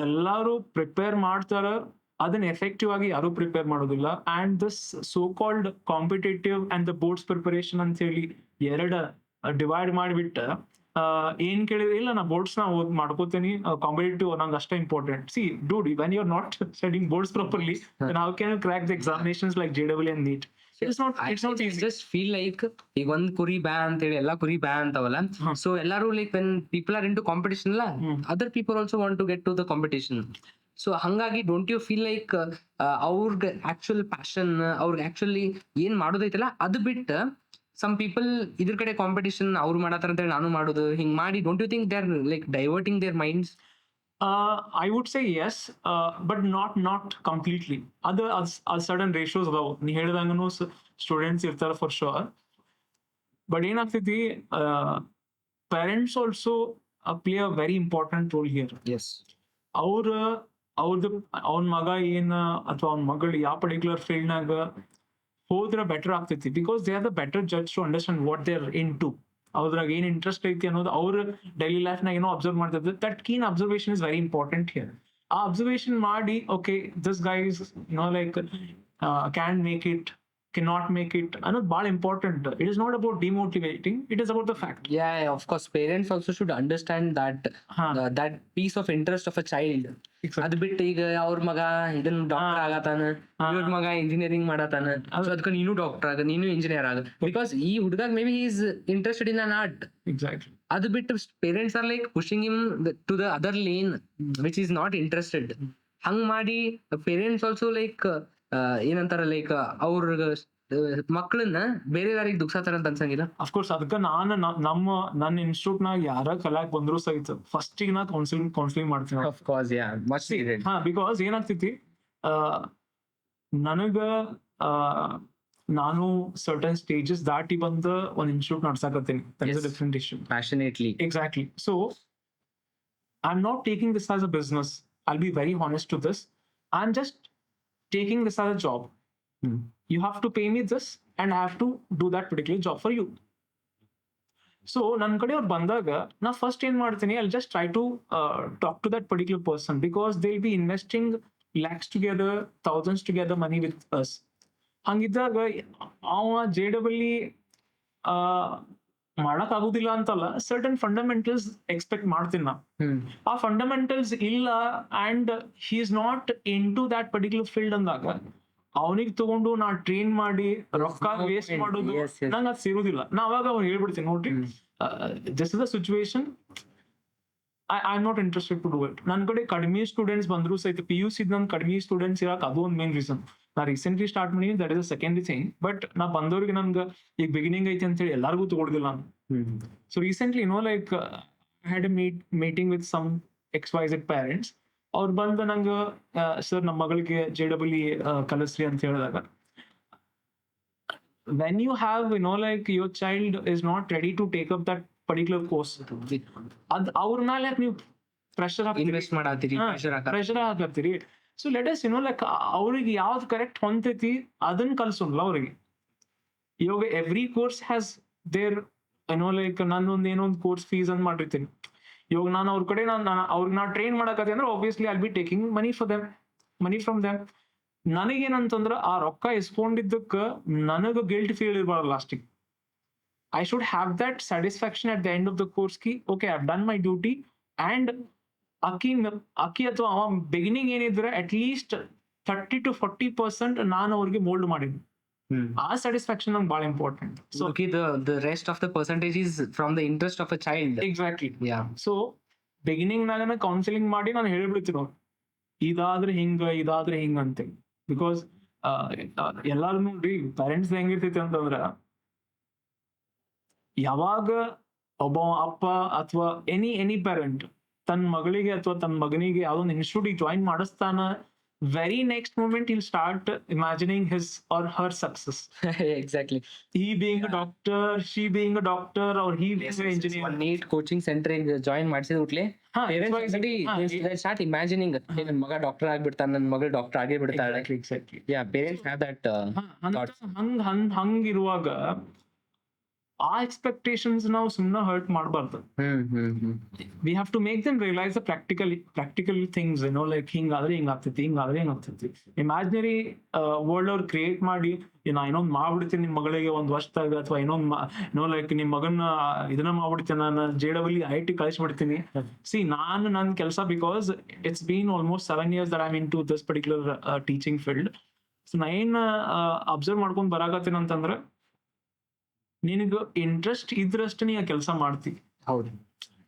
ಎಲ್ಲರೂ ಪ್ರಿಪೇರ್ ಮಾಡ್ತಾರ, ಅದನ್ನ ಎಫೆಕ್ಟಿವ್ ಆಗಿ ಯಾರು ಪ್ರಿಪೇರ್ ಮಾಡೋದಿಲ್ಲ. And this so called competitive and the boards preparation ಅಂತ ಹೇಳಿ ಎರಡು ಡಿವೈಡ್ ಮಾಡಿಬಿಟ್ಟು ಏನ್ ಕೇಳಿದ್ರೆ, ಇಲ್ಲ ನಾ ಬೋರ್ಡ್ಸ್ ನ ಮಾಡ್ಕೋತೀನಿ, ಕಾಂಪಿಟೇಟಿವ್ ನಂಗೆ ಅಷ್ಟೇ important. See dude, when you are not studying boards properly, then how can you crack the examinations like JEE and NEET? It's not easy. Just feel like ಈಗ ಒಂದ್ ಕುರಿ ಬ್ಯಾ ಅಂತ ಹೇಳಿ ಎಲ್ಲಾ ಕುರಿ ಬ್ಯಾ ಅಂತವಲ್ಲ. ಸೊ ಎಲ್ಲಾರು like when people are into competition ಅಲ್ಲ, other people also want to get to the competition. So ಹಂಗಾಗಿ ಡೋಂಟ್ ಯು ಫೀಲ್ ಲೈಕ್ ಅವ್ರಿಗೆ ಆಕ್ಚುಯಲ್ ಪ್ಯಾಷನ್, ಅವ್ರಿಗೆ ಆಕ್ಚುಲಿ ಏನ್ ಮಾಡೋದೈತಲ್ಲ ಅದು ಬಿಟ್ಟು ಸಮ್ ಪೀಪಲ್ ಇದ್ರ ಕಡೆ ಕಾಂಪಿಟೇಷನ್ ಅವ್ರು ಮಾಡತ್ತಾರ ಅಂತ ಹೇಳಿ ನಾನು ಮಾಡೋದು ಹಿಂಗ್ ಮಾಡಿ, don't you think they are like diverting their minds? I would say yes, but not completely. Other certain ratios ಅದಾವ, ನೀ ಹೇಳಿದಂಗನು ಸ್ಟೂಡೆಂಟ್ಸ್ ಇರ್ತಾರ ಫಾರ್ ಶೋರ್. ಬಟ್ ಏನಾಗ್ತೈತಿ, parents also play a very important role here. Yes, ಅವ್ನ ಮಗ ಏನ ಅಥವಾ ಅವ್ನ ಮಗಳು ಯಾವ ಪರ್ಟಿಕ್ಯುಲರ್ ಫೀಲ್ಡ್ನಾಗ ಹೋದ್ರೆ ಬೆಟರ್ ಆಗ್ತೈತಿ, because they are the better judge to understand what they are in to. ಅವ್ರಾಗ ಏನ್ ಇಂಟ್ರೆಸ್ಟ್ ಐತಿ ಅನ್ನೋದು ಅವ್ರ ಡೈಲಿ ಲೈಫ್ನಾಗ ಏನೋ ಅಬ್ಸರ್ವ್ ಮಾಡ್ತಿದ್ದೆ. That keen observation is very important here. ಆ ಅಬ್ಸರ್ವೇಷನ್ ಮಾಡಿ, okay this guys like can make it, cannot make it ಅನ್ನೋದು ಭಾಳ important. It is not about demotivating, it is about the fact. Yeah, of course parents also should understand that that piece of interest of a child. ಅದು ಬಿಟ್ಟು ಈಗ ಅವ್ರ ಮಗ ಇದನ್ನ doctor ಆಗತಾನ, ಇವ್ರ ಮಗ ಇಂಜಿನಿಯರಿಂಗ್ ಮಾಡತಾನ, ಅದಕ್ಕೆ ನೀನು ಡಾಕ್ಟರ್ ಆಗ, ನೀನು ಇಂಜಿನಿಯರ್ ಆಗ, ಬಿಕಾಸ್ ಈ ಹುಡುಗ maybe is interested in an art. Exactly. ಅದು ಬಿಟ್ಟು parents are like pushing him to the other lane which is not interested. ಹಂಗ್ ಮಾಡಿ ಪೇರೆಂಟ್ಸ್ ಆಲ್ಸೋ ಲೈಕ್ ಏನಂತಾರ, ಲೈಕ್ ಅವ್ರ ಮಕ್ಕಳನ್ನ ಬೇರೆ ಯಾರಿಗೆ ದುಃಖತಾರ ಅಂತ ಅನ್ಸಂಗಿಲ್ಲ. ಅಫ್ಕೋರ್ಸ್ ಅದಕ್ಕೆ ನನ್ನ ಇನ್ಸ್ಟಿಟ್ಯೂಟ್ ನಾಗ ಯಾರ ಕಲಾಕ್ ಬಂದ್ರು ಸಹಿತ ಫಸ್ಟ್ ನಾ ಕೌನ್ಸಿಲಿಂಗ್ ಮಾಡ್ತೀನಿ. ಬಿಕಾಸ್ ಏನಾಗ್ತೈತಿ, ನನಗ ನಾನು ಸರ್ಟನ್ ಸ್ಟೇಜಸ್ ದಾಟಿ ಬಂದ ಒಂದ್ ಇನ್ಸ್ಟಿಟ್ಯೂಟ್ ನಡ್ಸಾಕತ್ತೀನಿ. Different issue. Passionately. Exactly. So I'm not taking this as a business. I'll be very honest to this. I'm just taking this as a job. You have to pay me this and I have to do that particular job for you. So ನನ್ನ ಕಡೆ ಅವ್ರು ಬಂದಾಗ ನಾ first ಏನ್ ಮಾಡ್ತೀನಿ, I'll just try to talk to that particular person, because they'll be investing lakhs together, thousands together money with us. ಹಂಗಿದ್ದಾಗ ಅವ JEE ಮಾಡಕ್ ಆಗುದಿಲ್ಲ ಅಂತಲ್ಲ, ಸರ್ಟನ್ ಫಂಡಮೆಂಟಲ್ಸ್ ಎಕ್ಸ್ಪೆಕ್ಟ್ ಮಾಡ್ತೀನಿ ನಾ. ಆ ಫಂಡಮೆಂಟಲ್ಸ್ ಇಲ್ಲ and he is not into that particular field ಅಂದಾಗ ಅವನಿಗೆ ತಗೊಂಡು ನಾ ಟ್ರೈನ್ ಮಾಡಿ ರೊಕ್ಕ ವೇಸ್ಟ್ ಮಾಡೋದು ನಂಗೆ ಅದು ಸಿಗೋದಿಲ್ಲ. ನಾ ಅವಾಗ ಅವ್ರು ಹೇಳ್ಬಿಡ್ತೀನಿ, ನೋಡ್ರಿ this is the situation, I am not interested to do it. ನನ್ನ ಕಡೆ ಕಡಿಮೆ ಸ್ಟೂಡೆಂಟ್ಸ್ ಬಂದ್ರು ಸಹಿತ, PUC ನನ್ ಕಡಿಮೆ ಸ್ಟೂಡೆಂಟ್ಸ್ ಇರಕ್ ಅದು ಒಂದು ಮೇನ್ ರೀಸನ್. ನಾ ರೀಸೆಂಟ್ಲಿ ಸ್ಟಾರ್ಟ್ ಮಾಡಿ, that is secondary thing. But ನಾ ಬಂದವ್ರಿಗೆ ನನ್ಗೆ ಈಗ ಬಿಗಿನಿಂಗ್ ಐತಿ ಅಂತ ಹೇಳಿ ಎಲ್ಲರಿಗೂ ತಗೊಳ್ದಿಲ್ಲ ನಾನು. So recently like I had a meeting with some XYZ parents. ಅವ್ರು ಬಂದು ನಂಗೆ, ಸರ್ ನಮ್ಮ ಮಗಳಿಗೆ JEE ಕಲಿಸ್ರಿ ಅಂತ ಹೇಳಿದಾಗ, when you have like your child is not ready to take up that particular course, ಅದ್ ಅವ್ರ ಮೇಲೆ ನೀವು ಪ್ರೆಷರ್ ಇನ್ವೆಸ್ಟ್ ಮಾಡತ್ತೀರಿ, ಪ್ರೆಷರ್ ಹಾಕತ್ತೀರಿ. ಸೊ ಲೆಟ್ ಅಸ್ ಲೈಕ್ ಅವ್ರಿಗೆ ಯಾವ್ದು ಕರೆಕ್ಟ್ ಹೊಂತೈತಿ ಅದನ್ನ ಕಲ್ಸೋಲ್ಲ ಅವ್ರಿಗೆ. ಇವಾಗ every course has their like ನಾನೊಂದು ಏನೋ ಒಂದು ಕೋರ್ಸ್ ಫೀಸ್ ಅಂತ ಮಾಡಿರ್ತೀನಿ. ಇವಾಗ ನಾನು ಅವ್ರ ಕಡೆ ಅವ್ರಿಗೆ ನಾ ಟ್ರೈನ್ ಮಾಡಕತ್ತೆ ಅಂದ್ರೆ obviously I'll be taking money from them. ನನಗೇನಂತಂದ್ರೆ ಆ ರೊಕ್ಕ ಇಸ್ಕೊಂಡಿದ್ದಕ್ಕೆ ನನಗೆ ಗಿಲ್ಟ್ ಫೀಲ್ ಇರಬಾರ್ದು ಲಾಸ್ಟಿಗೆ. I should have that satisfaction at the end of the course ki okay I've done my duty, and ಅಕ್ಕಿ ಅಥವಾ ಅವ ಬಿಗಿನಿಂಗ್ ಏನಿದ್ರೆ ಅಟ್ ಲೀಸ್ಟ್ 30-40% ನಾನು ಅವ್ರಿಗೆ ಮೋಲ್ಡ್ ಮಾಡಿದ್ವಿ. ಆ ಸ್ಯಾಟಿಸ್ಫ್ಯಾಕ್ಷನ್ ನಂಗೆ ಬಹಳ important. So okay, the rest of the percentage is from the interest of a child. Exactly. Yeah. So beginning ನಾಗ ಕೌನ್ಸಿಲಿಂಗ್ ಮಾಡಿ ನಾನು ಹೇಳ್ಬಿಡ್ತೀನಿ ಇದಾದ್ರೆ ಹಿಂಗ ಅಂತ. ಬಿಕಾಸ್ ಎಲ್ಲಾರು ನೋಡ್ರಿ ಪೇರೆಂಟ್ಸ್ ಹೆಂಗಿರ್ತೈತಿ ಅಂತಂದ್ರ ಯಾವಾಗ ಒಬ್ಬ ಅಪ್ಪ ಅಥವಾ ಎನಿ ಪೇರೆಂಟ್ ತನ್ನ ಮಗಳಿಗೆ ಅಥವಾ ತನ್ನ ಮಗನಿಗೆ ಯಾವ್ದೊಂದು ಇನ್ಸ್ಟಿಟ್ಯೂಟ್ ಜಾಯಿನ್ ಮಾಡಿಸ್ತಾನ, very next moment he'll start imagining his or her success. Exactly. He being a doctor, she being a doctor, or he being an engineer. One Neet coaching center join ಮಾಡಿಸಿದ ಕೂಡಲೇ parents already they start imagining ನನ್ನ ಮಗ doctor ಆಗ್ಬಿಡ್ತಾನೆ, ನನ್ನ ಮಗಳು doctor ಆಗೇ ಬಿಡ್ತಾಳೆ. Exactly. Yeah, parents have that thoughts. ಹಂಗಿರುವಾಗ ಆ expectations ನಾವು ಸುಮ್ಮನೆ ಹರ್ಟ್ ಮಾಡಬಾರ್ದು. We have to make them realise the practical things, like ಹಿಂಗಾದ್ರೆ ಹಿಂಗಾಗ್ತೈತಿ. ಇಮ್ಯಾಜಿನರಿ ವರ್ಲ್ಡ್ ಅವ್ರು ಕ್ರಿಯೇಟ್ ಮಾಡಿ ನಾ ಇನ್ನೊಂದು ಮಾಡ್ಬಿಡ್ತೀನಿ ನಿಮ್ಮ ಮಗಳಿಗೆ ಒಂದು ವರ್ಷದಾಗ, ಅಥವಾ ಲೈಕ್ ನಿಮ್ಮ ಮಗನ ಇದನ್ನ ಮಾಡ್ಬಿಡ್ತೀನಿ ನಾನು JEE ಕಳಿಸ್ಬಿಡ್ತೀನಿ. ಸಿ ನಾನು ನನ್ನ ಕೆಲಸ, because it's been almost 7 years that I'm into this particular teaching field. So ನಾ ಏನು ಅಬ್ಸರ್ವ್ ಮಾಡ್ಕೊಂಡು ಬರಾಕತ್ತೀನಿ ಅಂತಂದ್ರೆ, ನಿನಗೆ ಇಂಟ್ರೆಸ್ಟ್ ಇದ್ರಷ್ಟು ನೀ ಆ ಕೆಲಸ ಮಾಡ್ತೀವಿ. ಹೌದು.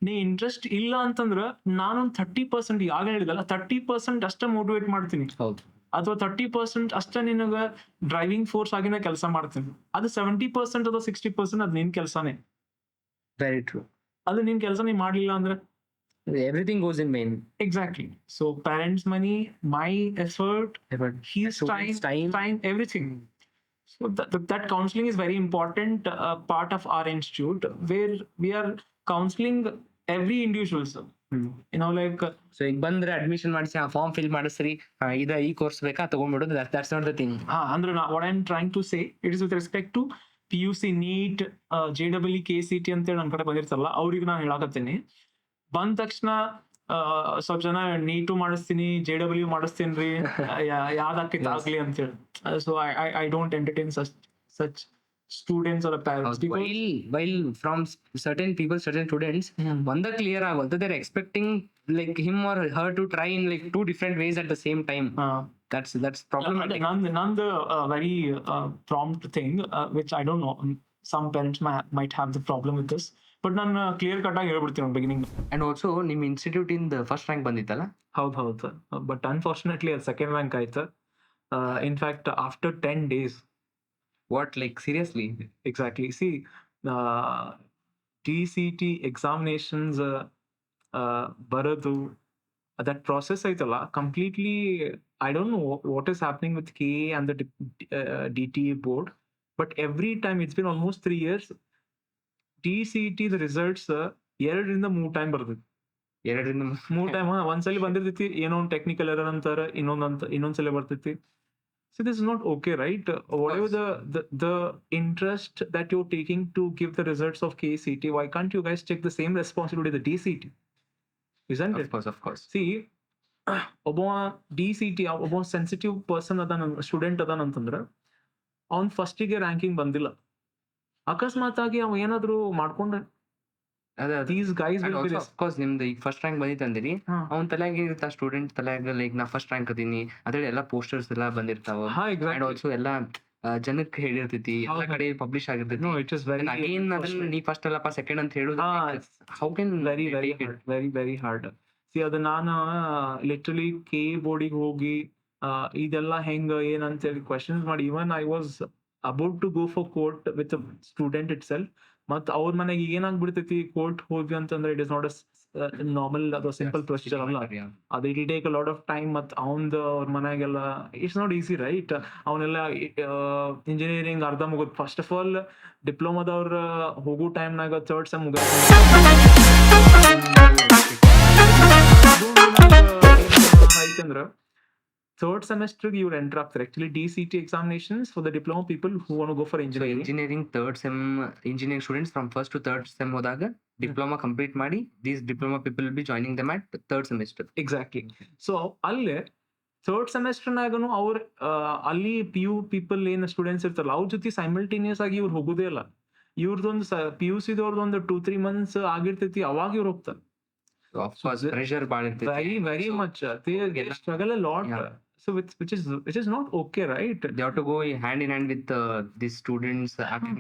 ನೀ ಇಂಟ್ರೆಸ್ಟ್ ಇಲ್ಲ ಅಂತಂದ್ರ ನಾನೊಂದು 30% ಆಗ ಹೇಳಿದಲ್ಲ 30% ಅಷ್ಟೇ ಮೋಟಿವೇಟ್ ಮಾಡ್ತೀನಿ. ಹೌದು. ಅಥವಾ 30% ಅಷ್ಟೇ ನಿನಗ ಡ್ರೈವಿಂಗ್ ಫೋರ್ಸ್ ಆಗಿ ನಾ ಕೆಲಸ ಮಾಡ್ತೀನಿ. ಅದು 70% ಅಥವಾ 60% ಅದು ನಿನ್ ಕೆಲಸನೇ. Very true. ಅದು ನಿನ್ ಕೆಲಸ ನೀ ಮಾಡ್ಲಿಲ್ಲ ಅಂದ್ರೆ everything goes in vain. Exactly. So parents' money, my effort, his time, everything. So that counseling is very important part of our institute, where we are counseling every individual, sir. Like so ಈಗ ಬಂದ್ರೆ admission ಮಾಡಿಸಿ ಆ form fill ಮಾಡಿಸ್ರಿ, ಈ course ಬೇಕಾ ತಗೊಂಡ್ಬಿಡೋದು, that's not the thing. ಅಂದ್ರೆ what I'm trying to say, it is with respect to PUC, NEET, JEE, KCT ಅಂತೇಳಿ ನನ್ನ ಕಡೆ ಬಂದಿರ್ತಲ್ಲ, ಅವ್ರಿಗೆ ನಾನು ಹೇಳಕತ್ತೀನಿ. ಬಂದ ತಕ್ಷಣ ಸ್ವಲ್ಪ ಜನ ನೀಟು ಮಾಡಿಸ್ತೀನಿ, JEE ಮಾಡಿಸ್ತೀನಿ ರೀ, ಯಾವ್ದಾಕೈತೆ ಆಗ್ಲಿ ಅಂತೇಳಿ. So I don't entertain such students or parents. While from certain students ಒಂದ ಕ್ಲಿಯರ್ ಆಗೋದು, they're expecting like him or her to try in like 2 different ways at the same time. That's problematic. None the very prompt thing, which I don't know, some parents might have the problem with this, but ನಾನು clear cut ಆಗಿ ಹೇಳ್ಬಿಡ್ತೀನಿ beginning. And also ನಿಮ್ಮ institute ಇಂದ first rank ಬಂದಿತ್ತಲ್ಲ? ಹೌದು, but unfortunately ಅದು second rank ಆಯ್ತು. In fact after 10 days. What, like seriously? Exactly. See, TCT examinations ಬರೋದು, that process ಆಯ್ತಲ್ಲ, completely I don't know what is happening with KA and the DTA board, but every time, it's been almost 3 years, TCT the results 2-3 time ಬರ್ತೈತಿ. 2-3 time ಒಂದ್ಸಲಿ ಬಂದಿರ್ತೈತಿ, ಏನೋ ಒಂದು technical error ಅಂತಾರ, ಇನ್ನೊಂದ್ಸಲ ಬರ್ತೈತಿ. So this is not okay, right? Whatever the interest that you're taking to give the results of KCT, why can't you guys take the same responsibility the DCT? Isn't it? Of course. See, ಒಬ್ಬ DCT ಒಬ್ಬ sensitive person ಅದಾನ, student ಅದಾನ ಅಂತಂದ್ರೆ ಅವ್ನ್ ಫಸ್ಟಿಗೆ ranking ಬಂದಿಲ್ಲ, ಅಕಸ್ಮಾತ್ ಆಗಿ ಅವ ಏನಾದ್ರು ಮಾಡ್ಕೊಂಡ್ರೆ these guys will be of course ನಿಮ್ದು ಈಗ ಫಸ್ಟ್ ರ್ಯಾಂಕ್ ಬಂದಿತ್ತಂದಿರಿ, ಅವ್ನ ತಲೆಯಾಗ ಇರ್ತಾ ಸ್ಟೂಡೆಂಟ್ ತಲೆಯಾಗ ಲೈಕ್ ನಾ ಫಸ್ಟ್ ರ್ಯಾಂಕ್ ಅದೀನಿ ಅದ್ರಲ್ಲಿ ಎಲ್ಲ ಪೋಸ್ಟರ್ಸ್ ಎಲ್ಲ ಬಂದಿರ್ತಾವ. ಅಂಡ್ ಆಲ್ಸೋ ಎಲ್ಲ ಜನಕ್ಕೆ ಹೇಳಿರ್ತೈತಿ, ಎಲ್ಲ ಕಡೆ ಪಬ್ಲಿಷ್ ಆಗಿರ್ತೈತಿ. No, it is very again ಅದನ್ನ ನೀ ಫಸ್ಟ್ ಅಲ್ಲಪ್ಪ ಸೆಕೆಂಡ್ ಅಂತ ಹೇಳೋದು, how can very hard. See, ಅದು ನಾನು ಲಿಟ್ರಲಿ ಕೆ ಬೋರ್ಡಿಗೆ ಹೋಗಿ ಇದೆಲ್ಲ ಹೆಂಗ ಏನಂತೇಳಿ ಕ್ವೆಶನ್ಸ್ ಮಾಡಿ, even I was about to go for court with student it self ಅವ್ರ ಮನೆಗೆ ಏನಾಗ್ಬಿಡ್ತೈತಿ, ಕೋರ್ಟ್ ಹೋದ್ವಿ ಅಂತಂದ್ರೆ it is not a normal ಅಥವಾ ಸಿಂಪಲ್ ಪ್ರೊಸೀಜರ್ ಅಲ್ಲ, ಅದು it take a lot of time. ಮತ್ ಅವ್ರ ಮನೆಗೆಲ್ಲ ಇಟ್ಸ್ ನಾಟ್ ಈಸಿ, ರೈಟ್? ಅವನೆಲ್ಲ ಇಂಜಿನಿಯರಿಂಗ್ ಅರ್ಧ ಮುಗಿದ್, ಫಸ್ಟ್ ಆಫ್ ಆಲ್ ಡಿಪ್ಲೊಮಾದವ್ರ ಹೋಗೋ ಟೈಮ್ನಾಗ 3rd ಸೆಮ್ ಮುಗಿದ ಆಯ್ತಂದ್ರ third semester you enter ಆಗ್ತಾರೆ actually DCT examinations for the diploma people who want to go for So engineering. engineering third sem engineering students from first to third sem ಹೋದಾಗ diploma complete ಮಾಡಿ these diploma people will be joining them at third semester. Exactly. So ಅಲ್ಲೇ third ಸೆಮೆಸ್ಟರ್ನಾಗನು ಅವ್ರ ಅಲ್ಲಿ P U people ಏನು students ಇರ್ತಾರಲ್ಲ ಅವ್ರ ಜೊತೆ simultaneous ಆಗಿ ಇವ್ರು ಹೋಗೋದೇ ಇಲ್ಲ. ಇವ್ರದೊಂದು PUC ದವ್ರದೊಂದು 2-3 months ಆಗಿರ್ತೈತಿ, ಅವಾಗ ಇವ್ರು ಹೋಗ್ತಾರೆ. So of course pressure ಭಾಳ ಇರ್ತೈತಿ. Very much. They struggle a lot. Yeah. So which is not okay, right? They have to go hand in hand with these students.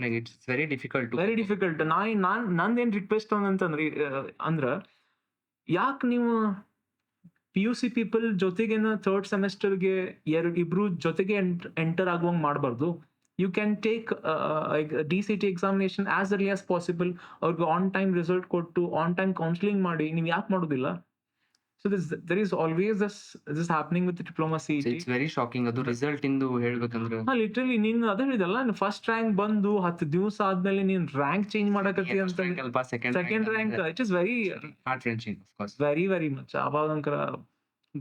Like it's very difficult to. Very difficult. ನಂದೇನ್ request ಅಂತಂದ್ರಿ ಅಂದ್ರ ಯಾಕೆ ನೀವು PUC people ಜೊತೆಗೇನ third ಸೆಮೆಸ್ಟರ್ಗೆ ಇಬ್ರು ಜೊತೆಗೆ enter ಆಗುವಂಗ್ ಮಾಡಬಾರ್ದು. You can take DCT examination as early as possible. ಅವ್ರಿಗೆ ಆನ್ ಟೈಮ್ ರಿಸಲ್ಟ್ ಕೊಟ್ಟು ಆನ್ ಟೈಮ್ ಕೌನ್ಸಿಲಿಂಗ್ ಮಾಡಿ ನೀವು ಯಾಕೆ ಮಾಡೋದಿಲ್ಲ? So there is always this happening with the diploma CET. So it's very shocking. ಅದು ರಿಸಲ್ಟ್ ಇಂದು ಹೇಳ್ಬೇಕಂದ್ರೆ ಲಿಟ್ರಲಿ ನೀನು ಅದೇ ಹೇಳಿದಲ್ಲ, ಫಸ್ಟ್ ರ್ಯಾಂಕ್ ಬಂದು 10 ದಿವಸ ಆದ್ಮೇಲೆ ನೀನ್ ರ್ಯಾಂಕ್ ಚೇಂಜ್ ಮಾಡಕತ್ತಿ ಅಂತ. Second rank it is very heart wrenching, of course. Very much ಅವಾಗಂಕರ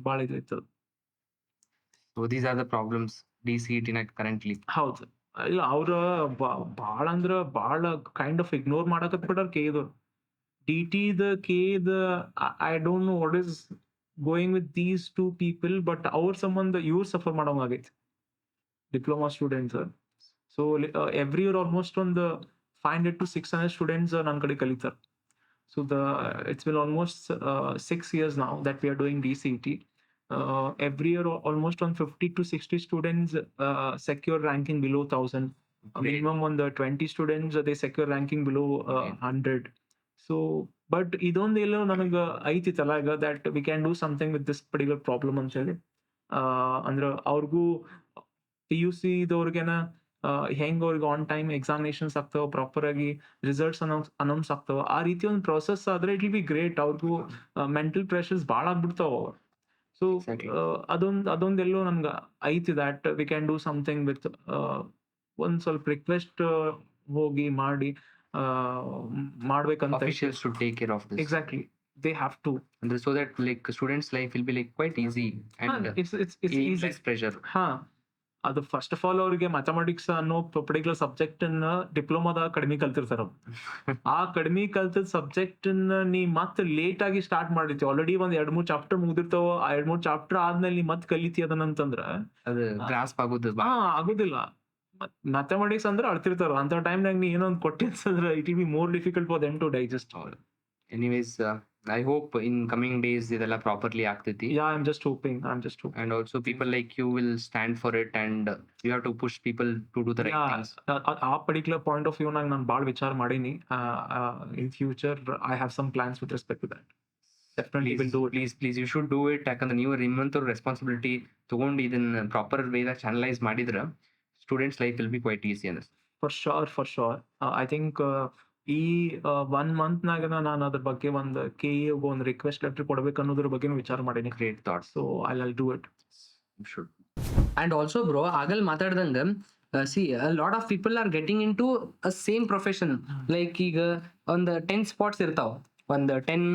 ಭಾಳ ಇದಾಯ್ತು. So these are the problems DCET currently. ಹೌದು. ಇಲ್ಲ ಅವ್ರ ಭಾಳ ಅಂದ್ರ ಭಾಳ ಕೈಂಡ್ ಆಫ್ ಇಗ್ನೋರ್ ಮಾಡಕತ್ ಬಿಟ್ಟಾರ KE. DT the KE I don't know what is going with these two people, but our someone the you suffer madamagait diploma students. So every year almost on the 500 to 600 students nan kade kalitar. So it's been almost 6 years now that we are doing DCET. Every year almost on 50 to 60 students secure ranking below 1000. Minimum on the 20 students they secure ranking below 100. So but ಇದೊಂದು ಎಲ್ಲೋ ನನಗೆ ಐತಿ ತಲಾಗ that we can do something with this particular problem ಅಂತ ಹೇಳಿ. ಅಂದ್ರೆ ಅವ್ರಿಗೂ PUC ದವ್ರಿಗೆನ ಹೆಂಗ್ ಅವ್ರಿಗೆ on time examinations ಆಗ್ತಾವ, ಪ್ರಾಪರ್ ಆಗಿ ರಿಸಲ್ಟ್ಸ್ ಅನೌನ್ಸ್ ಆಗ್ತಾವ, ಆ ರೀತಿ ಒಂದು ಪ್ರೊಸೆಸ್ ಆದ್ರೆ ಇಟ್ ವಿಲ್ ಬಿ ಗ್ರೇಟ್. ಅವ್ರಿಗೂ ಮೆಂಟಲ್ ಪ್ರೆಷರ್ಸ್ ಭಾಳ ಆಗ್ಬಿಡ್ತಾವ. ಸೊ ಅದೊಂದೆಲ್ಲೋ ನಮ್ಗೆ ಐತಿ that we can do something with ಒಂದ್ ಸ್ವಲ್ಪ ರಿಕ್ವೆಸ್ಟ್ ಹೋಗಿ ಮಾಡಿ ಮಾಡ್ಬೇಕಂತ. Officials should take care of this. Exactly, they have to. And so that like students life will be like quite easy and it's easy. less pressure. ಅದು first of all ಅವ್ರಿಗೆ mathematics ಅನ್ನೋ particular subject ಅನ್ನ ಡಿಪ್ಲೊಮಾದಾಗ ಕಡಿಮೆ ಕಲ್ತಿರ್ತಾರ. ಆ ಕಡಿಮೆ ಕಲ್ತದ subject ನೀ ಮತ್ತೆ late ಆಗಿ ಸ್ಟಾರ್ಟ್ ಮಾಡಿರ್ತೀವಿ. ಆಲ್ರೆಡಿ ಒಂದ್ 2-3 ಚಾಪ್ಟರ್ ಮುಗಿದಿರ್ತಾವ. ಆ 2-3 ಚಾಪ್ಟರ್ ಆದ್ಮೇಲೆ ನೀ ಮತ್ತೆ ಕಲಿತಿ ಅದನ್ನಂತಂದ್ರ ಅದು ಗ್ರಾಸ್ಪ್ ಆಗೋದಿಲ್ಲ. ಮ್ಯಾಥಮೆಟಿಕ್ಸ್ ಅಂದ್ರೆ ಅಳ್ತಿರ್ತಾರ. ಅಂತ ಟೈಮ್ನಾಗ ನೀ ಏನೋ ಒಂದು ಕೊಟ್ಟಿ ಅಂತಂದ್ರೆ it will be more difficult for them to digest. Anyways, I hope in coming days ಇದೆಲ್ಲ properly ಆಗ್ತೈತಿ. Yeah, I'm just hoping. And also people like you will stand for it and you have to push people to do the right things. ಆ particular point of view ನಾಗ ನಾನು ಭಾಳ ವಿಚಾರ ಮಾಡೀನಿ. In future I have some plans with respect to that. Definitely will do it. Please you should do it. ಯಾಕಂದ್ರೆ ನೀವು ನಿಮ್ಮಂತ responsibility ತಗೊಂಡು ಇದನ್ನ ಪ್ರಾಪರ್ ವೇದಾಗ ಚಾನಲೈಸ್ ಮಾಡಿದ್ರೆ students life will be quite easy ಅನ್ನಿಸ್ತು. For sure. I think ಈ 1 month ನಾಗ ನಾನು ಅದ್ರ ಬಗ್ಗೆ ಒಂದು KE ಒಂದು ರಿಕ್ವೆಸ್ಟ್ ಲೆಟರ್ ಕೊಡ್ಬೇಕು ಅನ್ನೋದ್ರ ಬಗ್ಗೆ ವಿಚಾರ ಮಾಡೀನಿ. Great thought. So I'll do it. You should. And also bro, ಆಗಲ್ ಮಾತಾಡ್ದಂಗ see a lot of people are getting into a same profession. Like ಈಗ ಒಂದು 10 spots ಇರ್ತಾವ, ಒಂದು 10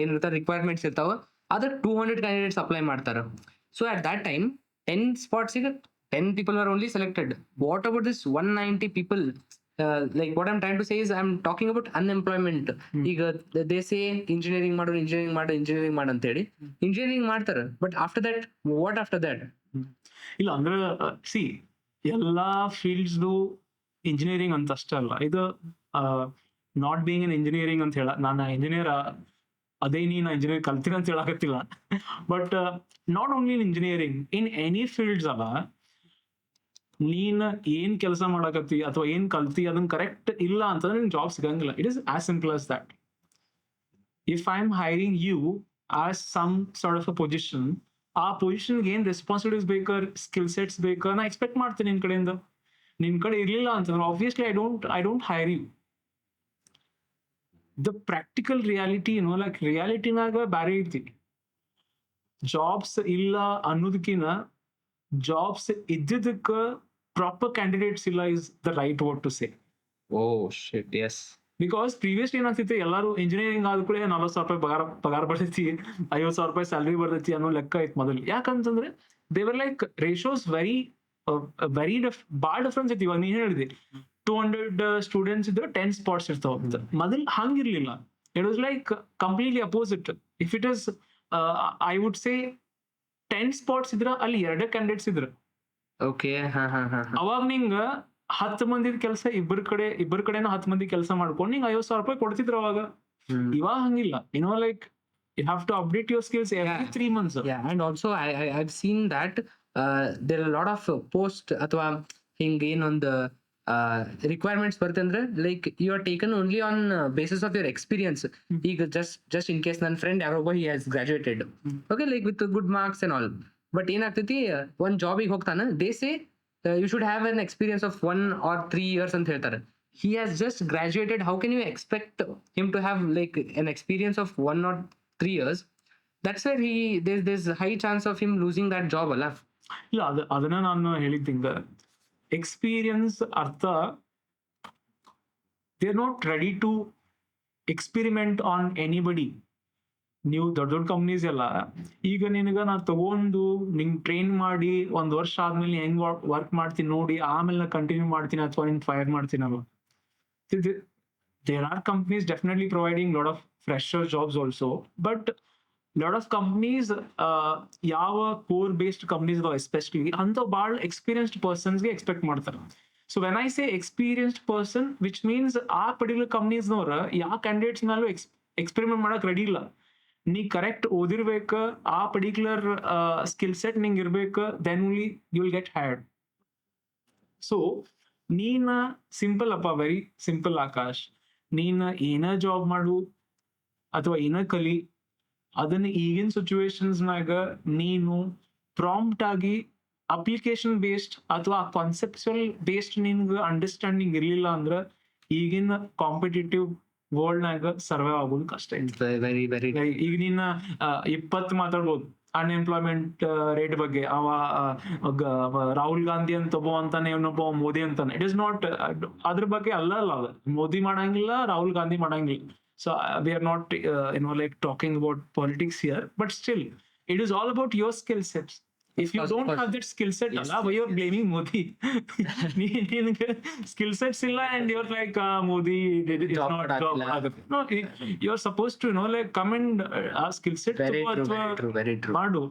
ಏನಿರ್ತಾವ ರಿಕ್ವೈರ್ಮೆಂಟ್ಸ್ ಇರ್ತಾವ, ಅದ್ರ 200 candidates ಅಪ್ಲೈ ಮಾಡ್ತಾರ. So at that time 10 spots ಗೆ 10 people were only selected. What about this 190 people? Like what I'm trying to say is I'm talking about unemployment. ಈಗ they say engineering ಮಾಡು ಅಂತ ಹೇಳಿ engineering ಮಾಡ್ತಾರ, but after that what after that? ಇಲ್ಲ ಅಂದ್ರೆ C ಎಲ್ಲಾ ಫೀಲ್ಡ್ಸ್ದು engineering ಅಂತ ಅಷ್ಟೇ ಅಲ್ಲ. ಇದು ನಾಟ್ ಬೀಯಿಂಗ್ ಇನ್ ಇಂಜಿನಿಯರಿಂಗ್ ಅಂತ ಹೇಳ ನಾನು ಇಂಜಿನಿಯರ್ ಅದೇ ನೀನು ಇಂಜಿನಿಯರ್ ಕಲ್ತೀನಿ ಅಂತ ಹೇಳಕತ್ತಿಲ್ಲ. But not only in engineering, in any fields ಅಲ್ಲ, ನೀನ್ ಏನ್ ಕೆಲಸ ಮಾಡಕತ್ತಿ ಅಥವಾ ಏನ್ ಕಲ್ತಿ ಅದನ್ನ ಕರೆಕ್ಟ್ ಇಲ್ಲ ಅಂತಂದ್ರೆ ನಿನ್ ಜಾಬ್ ಸಿಗಂಗಿಲ್ಲ. It is as simple as that. If I am hiring you as some sort of a position, ಆ ಪೊಸಿಷನ್ಗೆ ಏನ್ ರೆಸ್ಪಾನ್ಸಿಬಿಲಿಟೀಸ್ ಬೇಕಾ, ಸ್ಕಿಲ್ ಸೆಟ್ಸ್ ಬೇಕಾ, ನಾ ಎಕ್ಸ್ಪೆಕ್ಟ್ ಮಾಡ್ತೀನಿ ನಿನ್ ಕಡೆಯಿಂದ. ನಿನ್ ಕಡೆ ಇರ್ಲಿಲ್ಲ ಅಂತಂದ್ರೆ obviously I don't hire you. The practical reality like ರಿಯಾಲಿಟಿನಾಗ ಬ್ಯಾರೆ ಐತಿ. ಜಾಬ್ಸ್ ಇಲ್ಲ ಅನ್ನೋದಕ್ಕಿಂತ ಜಾಬ್ಸ್ ಇದ್ದಿದ್ದಕ್ಕ ಪ್ರಾಪರ್ ಕ್ಯಾಂಡಿಡೇಟ್ಸ್ ಇಲ್ಲ is the right word to say. Oh shit, yes. Because previously ಏನಾಗ್ತಿತ್ತು, ಎಲ್ಲರೂ ಇಂಜಿನಿಯರಿಂಗ್ ಆದ ಕೂಡ 40,000 ರೂಪಾಯಿ ಪಗಾರ ಬರ್ತೈತಿ, 50,000 ರೂಪಾಯಿ ಸ್ಯಾಲ್ರಿ ಬರ್ತೈತಿ ಅನ್ನೋ ಲೆಕ್ಕ ಐತಿ ಮೊದಲು. ಯಾಕಂತಂದ್ರೆ they were like ratios very ಬಾಳ ಡಿಫ್ರೆನ್ಸ್ ಐತಿ. ಇವಾಗ ನೀ ಹೇಳಿದೆ 200 ಸ್ಟೂಡೆಂಟ್ಸ್ ಇದ್ರೆ 10 ಸ್ಪಾಟ್ಸ್ ಇರ್ತಾವ ಅಂತ. ಮೊದಲು ಹಂಗಿರ್ಲಿಲ್ಲ. It was like completely opposite. If it is I would say 10 spots ಇದ್ರ ಅಲ್ಲಿ 2 ಕ್ಯಾಂಡಿಡೇಟ್ಸ್ ಇದ್ರು. ಓಕೆ. ಅವಾಗ ನಿಂಗ 10 ಮಂದಿ ಕೆಲಸ ಇಬ್ಬರ ಕಡೆನ 10 ಮಂದಿ ಕೆಲಸ ಮಾಡ್ಕೊಂಡು ನಿಂಗೆ 50,000 ರೂಪಾಯಿ ಕೊಡ್ತಿದ್ರು ಅವಾಗ. ಇವಾಗ ಹಂಗಿಲ್ಲ. Like you have to update your skills every 3 months. Yeah, and also I've seen that there are a lot of post ಅಥವಾ ಹಿಂಗೆ ಏನೊಂದು ರಿಕ್ವೈರ್ಮೆಂಟ್ಸ್ ಬರುತ್ತೆ ಅಂದ್ರೆ like you are taken only on basis of your experience. ಈಗ just in case ನನ್ನ friend ಯಾರೊಬ್ಬ he has graduated, okay, like with good marks and all, but ಏನಾಗ್ತೈತಿ ಒಂದು ಜಾಬಿಗೆ ಹೋಗ್ತಾನೆ, they say you should have an experience of 1 or 3 years ಅಂತ ಹೇಳ್ತಾರೆ. He has just graduated. How can you expect him to have like an experience of 1 or 3 years? That's where there's a high chance of him losing that job ಅಲ್ಲ. ಇಲ್ಲ, ಅದನ್ನ ನಾನು ಹೇಳಿದ್ದಿಂಗ experience ಅರ್ಥ they are not ready to experiment on anybody. ನೀವು ದೊಡ್ಡ companies ಎಲ್ಲ ಈಗ ನಿನಗ ನಾ ತಗೊಂಡು ನಿಂಗೆ ಟ್ರೈನ್ ಮಾಡಿ 1 ವರ್ಷ ಆದ್ಮೇಲೆ ಹೆಂಗ್ ವರ್ಕ್ ಮಾಡ್ತೀನಿ ನೋಡಿ ಆಮೇಲೆ ನಾ ಕಂಟಿನ್ಯೂ ಮಾಡ್ತೀನಿ ಅಥವಾ ನಿಂಗೆ ಫೈರ್ ಮಾಡ್ತೀನಿ ಅಲ್ವಾ. There are companies definitely providing a lot of fresher jobs also, but lot of companies ಯಾವ core based companies ಅದಾವ especially ಅಂತ ಭಾಳ experienced persons ಗೆ expect ಮಾಡ್ತಾರೆ. So when I say experienced person, which means ಆ particular companies ನವರ ಯಾವ candidates ನಾಲು experiment ಮಾಡಕ್ ready ಇಲ್ಲ. ನೀ ಕರೆಕ್ಟ್ ಓದಿರ್ಬೇಕ, ಆ ಪರ್ಟಿಕ್ಯುಲರ್ ಸ್ಕಿಲ್ ಸೆಟ್ ನಿಂಗೆ ಇರ್ಬೇಕು, then only you will get hired. So ನೀನ ಸಿಂಪಲ್ ಅಪ್ಪ, ವೆರಿ ಸಿಂಪಲ್ ಆಕಾಶ್, ನೀನ ಏನ ಜಾಬ್ ಮಾಡು ಅಥವಾ ಏನ ಕಲಿ, ಅದನ್ನ ಈಗಿನ ಸಿಚುವೇಶನ್ಸ್ನಾಗ ನೀನು ಪ್ರಾಂಪ್ಟ್ ಆಗಿ ಅಪ್ಲಿಕೇಶನ್ ಬೇಸ್ಡ್ ಅಥವಾ ಕಾನ್ಸೆಪ್ಚುಯಲ್ ಬೇಸ್ಡ್ ನಿನ್ಗೆ ಅಂಡರ್ಸ್ಟ್ಯಾಂಡಿಂಗ್ ಇರ್ಲಿಲ್ಲ ಅಂದ್ರೆ ಈಗಿನ ಕಾಂಪಿಟೇಟಿವ್ ವರ್ಲ್ಡ್ ನಾಗ ಸರ್ವೈವ್ ಆಗೋದು ಕಷ್ಟ. ವೆರಿ ವೆರಿ ಈಗ ನೀನ 20 ಮಾತಾಡ್ಬೋದು ಅನ್ಎಂಪ್ಲಾಯ್ಮೆಂಟ್ ರೇಟ್ ಬಗ್ಗೆ. ರಾಹುಲ್ ಗಾಂಧಿ ಅಂತ ಒಬ್ಬ ಅಂತಾನೆ, ಇನ್ನೊಬ್ಬ ಮೋದಿ ಅಂತಾನೆ. ಇಟ್ ಇಸ್ ನಾಟ್ ಅದ್ರ ಬಗ್ಗೆ ಅಲ್ಲ ಅದು. ಮೋದಿ ಮಾಡಂಗಿಲ್ಲ, ರಾಹುಲ್ ಗಾಂಧಿ ಮಾಡಂಗಿಲ್ಲ. So we are not like talking about politics here, but still it is all about your skill sets. If you don't have that skill set, why you're blaming Modi? Skill sets illa and you're like Modi did it, it's not job. No, you're supposed to like come and skill set very true. Madu.